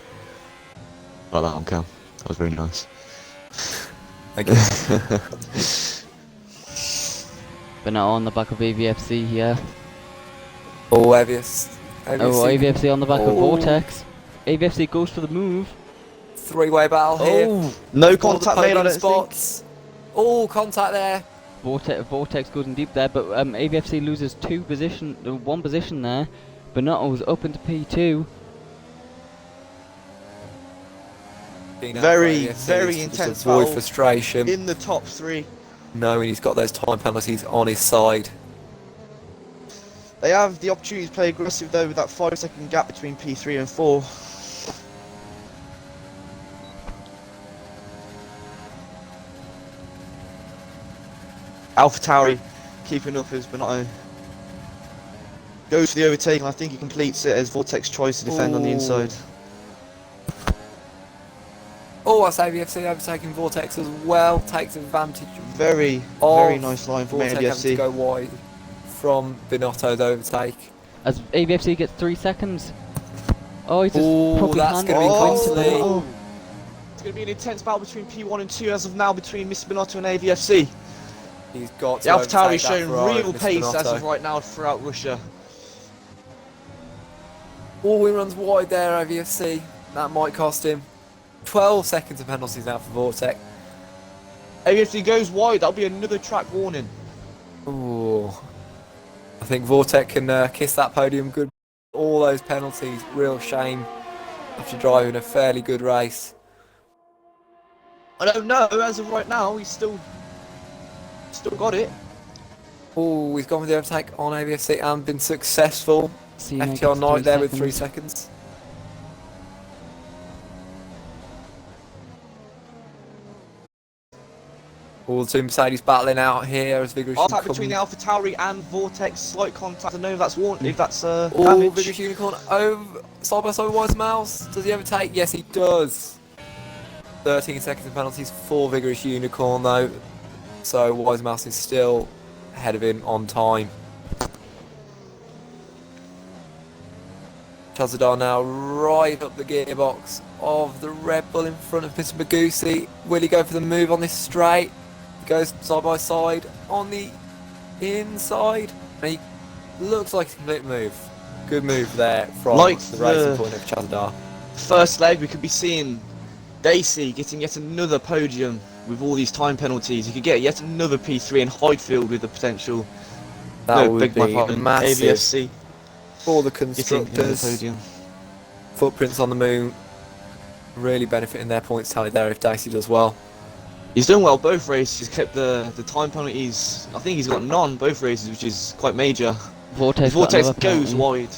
Like that one, Cal. That was very nice. Again. Bernal on the back of AVFC here. Oh, Avius. AVFC on the back of Oh. Vortex. AVFC goes for the move. Three-way battle here. Oh, No All the contact made, I podium don't think. spots. Oh, contact there. Vortex goes in deep there, but AVFC loses one position there. Benotto's up into P2. Very, Just very to intense avoid battle frustration, in the top 3. knowing he's got those time penalties on his side. They have the opportunity to play aggressive though with that 5-second gap between P3 and 4. AlphaTauri keeping up as Benotto goes for the overtake, and I think he completes it as Vortex tries to defend on the Ooh. inside. Oh, that's AVFC overtaking Vortex as well. Takes advantage Very, of very nice line from Vortex having to AVFC. go wide from Binotto's overtake. As AVFC gets 3 seconds. Oh, he's just Ooh, probably that's handed gonna be it costly. into Benotto. It's going to be an intense battle between P1 and 2 as of now between Mr. Benotto and AVFC. He's got The to AlphaTauri overtake that showing Ferrari real with Mr. pace as Binotto. of right now throughout Russia. Oh, he runs wide there, AVFC. That might cost him 12 seconds of penalties now for Vortex. AVFC goes wide, that'll be another track warning. Ooh. I think Vortex can kiss that podium good. All those penalties, real shame after driving a fairly good race. I don't know, as of right now, he's still got it. Oh, he's gone with the overtake on AVFC and been successful. Cena FTR gets Knight 3 there with 3 seconds. seconds. All the two Mercedes battling out here as Vigorous Contact Unicorn. between the AlphaTauri and Vortex, slight contact. I don't know if that's Oh, damage. Vigorous Unicorn over side by side with Wise Mouse. Does he overtake? Yes, he does. 13 seconds of penalties for Vigorous Unicorn though. So Wise Mouse is still ahead of him on time. Chazadar now right up the gearbox of the Red Bull in front of Mr. Magusi. Will he go for the move on this straight? He goes side by side on the inside. And he looks like a complete move. Good move there from Like the racing the- point of Chazadar. First leg, we could be seeing Dacey getting yet another podium with all these time penalties. He could get yet another P3 and Highfield with the potential. That no, would beg my be pardon, massive AVFC for the getting another constructors. podium. Footprints on the moon really benefiting their points tally there if Dacey does well. He's done well both races. He's kept the time penalties. I think he's got none both races, which is quite major. Vortex, If Vortex got goes another wide,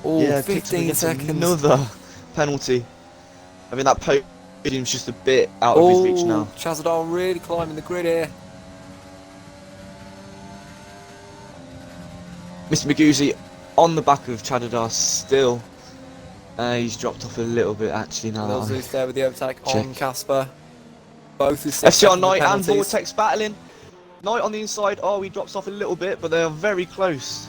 Oh, yeah, picks up 15 against seconds. another penalty. I mean that podium's just a bit out of his reach now. Chazadar really climbing the grid here. Mr. Magusi on the back of Chadadar still. He's dropped off a little bit actually now. Little that I- Zeus there with the overtake on check. Casper. Both with 6 FTR seconds of Knight and penalties. Vortex battling. Knight on the inside. Oh, he drops off a little bit, but they are very close.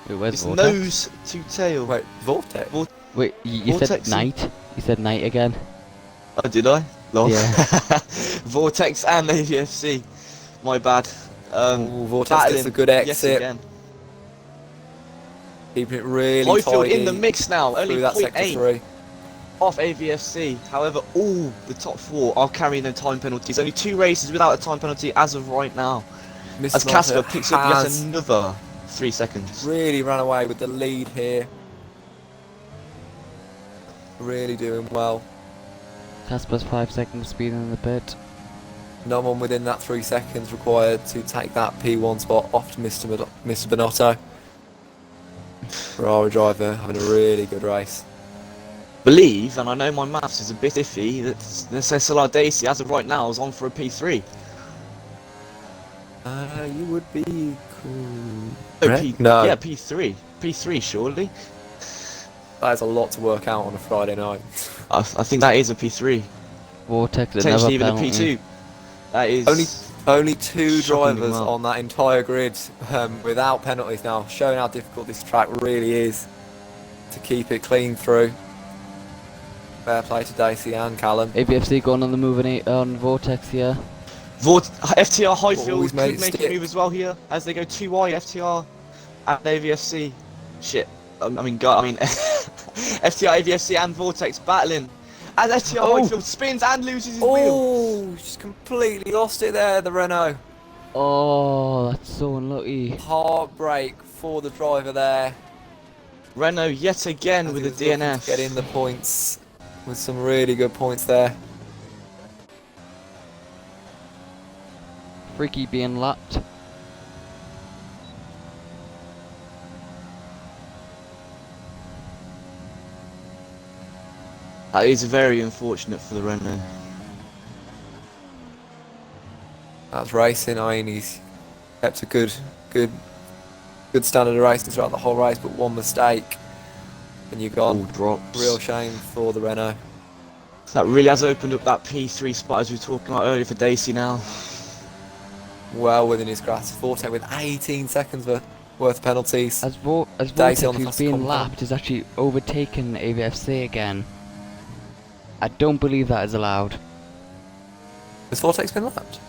Wait, where's It's Vortex? nose to tail. Wait, Vortex? Wait, you said Vortex. Knight? You said Knight again? Oh, did I? Lol. Yeah. Vortex and AVFC. My bad. Vortex battling gets a good yet exit. again. Keeping it really Highfield tidy in the mix now, only through that sector 0.8 3. off AVFC. However, all the top 4 are carrying their time penalties. Only 2 races without a time penalty as of right now. As Casper picks up yet another 3 seconds. Really ran away with the lead here. Really doing well. Casper's 5 seconds speed in the pit. No one within that 3 seconds required to take that P1 spot off to Mr. Bonotto. Ferrari driver having a really good race. Believe, and I know my maths is a bit iffy, that this SLR Daisy as of right now is on for a P3. You would be No, correct? No. Yeah, P3. P3 surely. That is a lot to work out on a Friday night. I think that is a P3. Vortex, another Potentially even penalty. a P2. That is Only 2 shockingly drivers well. on that entire grid without penalties now, showing how difficult this track really is to keep it clean through. Fair play to Dacey and Callum. AVFC going on the move on Vortex here. FTR Highfield Always made could it make stick. a move as well here as they go 2 wide. FTR and AVFC. Shit. FTR, AVFC and Vortex battling. As FTR Highfield spins and loses his wheel. Oh, just completely lost it there, the Renault. Oh, that's so unlucky. Heartbreak for the driver there. Renault yet again As with he a was looking DNF. to get in the points with some really good points there. Freaky being lapped. That is very unfortunate for the Renault. That's racing. I mean, he's kept a good standard of racing throughout the whole race, but one mistake and you're All gone. drops. Real shame for the Renault. That really has opened up that P3 spot as we were talking about earlier for Dacey now. Well within his grasp. Vortex with 18 seconds worth of penalties. As Dacey Vortex, on the who's fastest being compound. lapped, is actually overtaken AVFC again. I don't believe that is allowed. Has Vortex been lapped?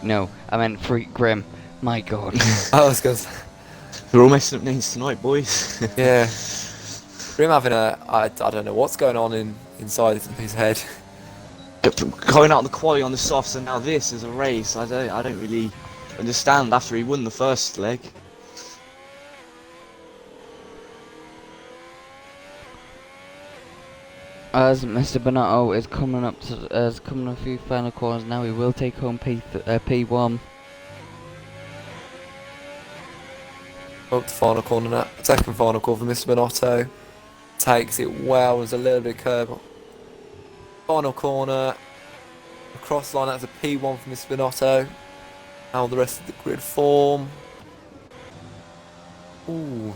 No, I meant Freak Grim. My god. I was going to We're all messing up names tonight, boys. yeah. Grim having I don't know what's going on inside of his head. Going out the quali on the softs and now this is a race. I don't really understand after he won the first leg. As Mr. Bonotto is coming up a few final corners now, he will take home P1. Up to final corner now. Second final call for Mr. Bonotto. Takes it well. There's a little bit of curve. Final corner. Across the line. That's a P1 for Mr. Bonotto. How the rest of the grid form. Ooh.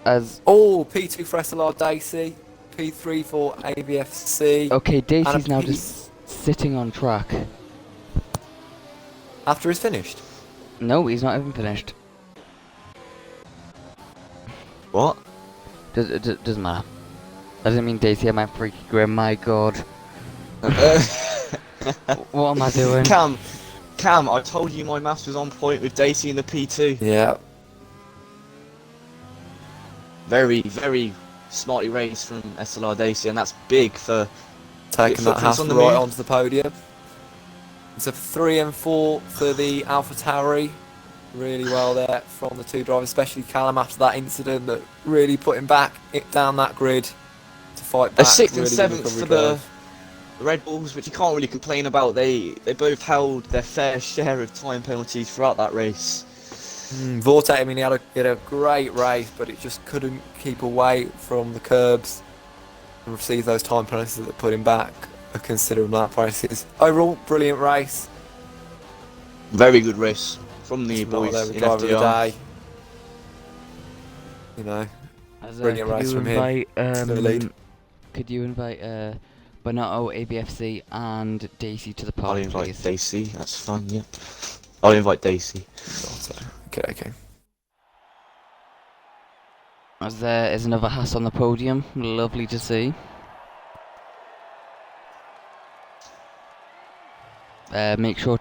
Oh, P2 for SLR Dacey. P3 for AVFC. Okay, Dacey's And a now P- just sitting on track. After he's finished. No, he's not even finished. What? Doesn't matter. I didn't mean Dacey, I meant Freaky Grim, my god. What am I doing? Cam, I told you my maths was on point with Dacey in the P2. Yeah. Very, very smartly raced from SLR Dacey, and that's big for Taking that footprints half on the right move. onto the podium. It's a 3 and 4 for the Alpha Tauri. Really well there from the 2 drivers, especially Callum after that incident that really put him back down that grid to fight back. A 6th and Really good 7th recovery for the curve. Red Bulls, which you can't really complain about. They both held their fair share of time penalties throughout that race. Vortex, I mean, he had a great race, but it just couldn't keep away from the curbs and receive those time penalties that put him back a considerable amount of races. Overall, brilliant race. Very good race from the Just not boys every in driver of the FTR. day. You know, As, brilliant race from him. To the lead. Could you invite Bonotto, AVFC, and Dacey to the I'll party, invite please? Dacey, that's fine, yep. I'll invite Dacey. Okay. As there is another Haas on the podium, lovely to see. Make sure,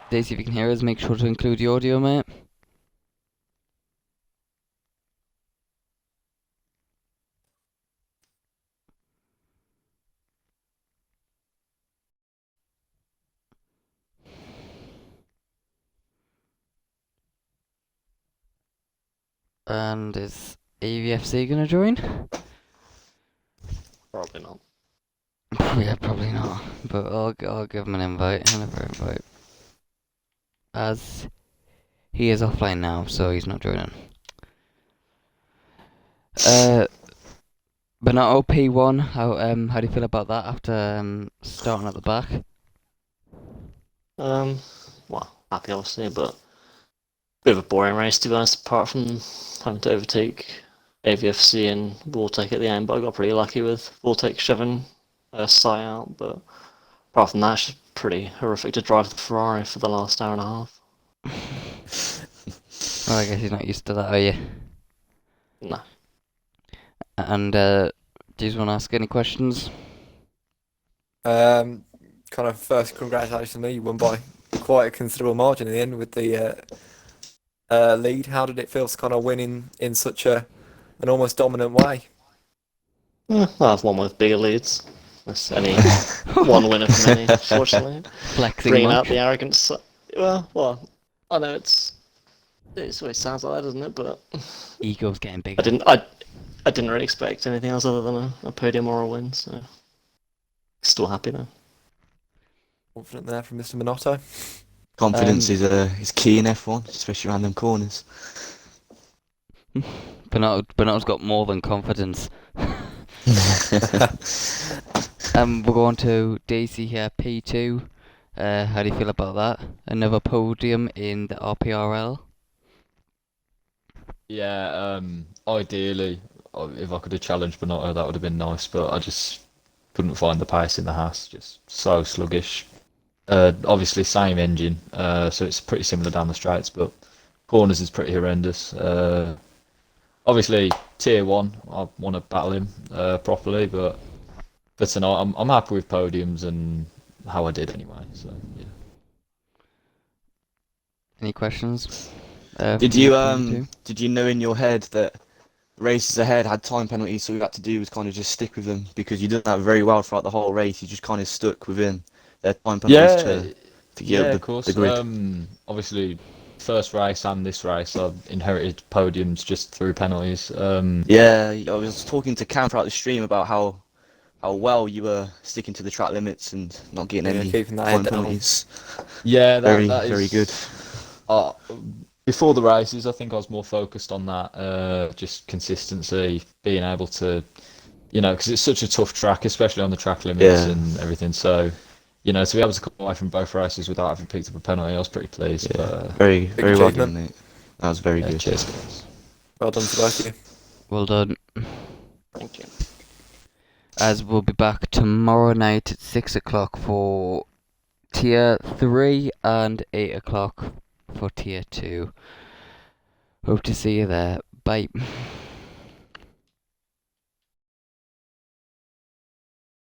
Daisy, if you can hear us, make sure to include the audio, mate. And is AVFC gonna join? Probably not. Yeah, probably not. But I'll give him an invite, another invite. As he is offline now, so he's not joining. Bernardo P1. How do you feel about that after starting at the back? Well, happy obviously, but bit of a boring race to be honest. Apart from having to overtake AVFC and Vortec at the end, but I got pretty lucky with Vortec shoving Sai out. But apart from that, it's just pretty horrific to drive the Ferrari for the last hour and a half. Well, I guess you're not used to that, are you? No. And do you just want to ask any questions? Kind of first, congratulations, you won by quite a considerable margin in the end with the lead. How did it feel to kind of win in such an almost dominant way? I've won with bigger leads. That's only one winner for many, fortunately. Flexing Bringing much? out the arrogance. Well, I know it's what it sounds like that, doesn't it? But Ego's getting bigger. I didn't really expect anything else other than a podium or a win, so still happy though. Confident there from Mr. Minotto. Confidence is key in F1, especially around them corners. Bernardo's got more than confidence. We're going to Daisy here, P2. How do you feel about that? Another podium in the RPRL? Yeah, ideally, if I could have challenged Bonotto, that would have been nice, but I just couldn't find the pace in the Haas, just so sluggish. Obviously, same engine, so it's pretty similar down the straights, but corners is pretty horrendous. Obviously, tier 1, I want to battle him properly, but for tonight, I'm happy with podiums and how I did anyway, so yeah. Any questions? Did from you P2? did you know in your head that races ahead had time penalties, so all you had to do was kind of just stick with them because you did that very well throughout the whole race. You just kind of stuck within their time penalties to get up of course. the grid. Obviously, first race and this race, I've inherited podiums just through penalties. Yeah, I was talking to Cam throughout the stream about how well you were sticking to the track limits and not getting Yeah, any keeping that time head down. penalties. Yeah, Very that very is good. Before the races, I think I was more focused on that, just consistency, being able to, because it's such a tough track, especially on the track limits Yeah. and everything. So, to be able to come away from both races without having picked up a penalty, I was pretty pleased. Yeah, But, very well achievement. done, mate. That was very yeah, good. cheers, guys. Well done to both of you. Well done. Thank you. As we'll be back tomorrow night at 6 o'clock for tier 3 and 8 o'clock for tier 2. Hope to see you there. Bye.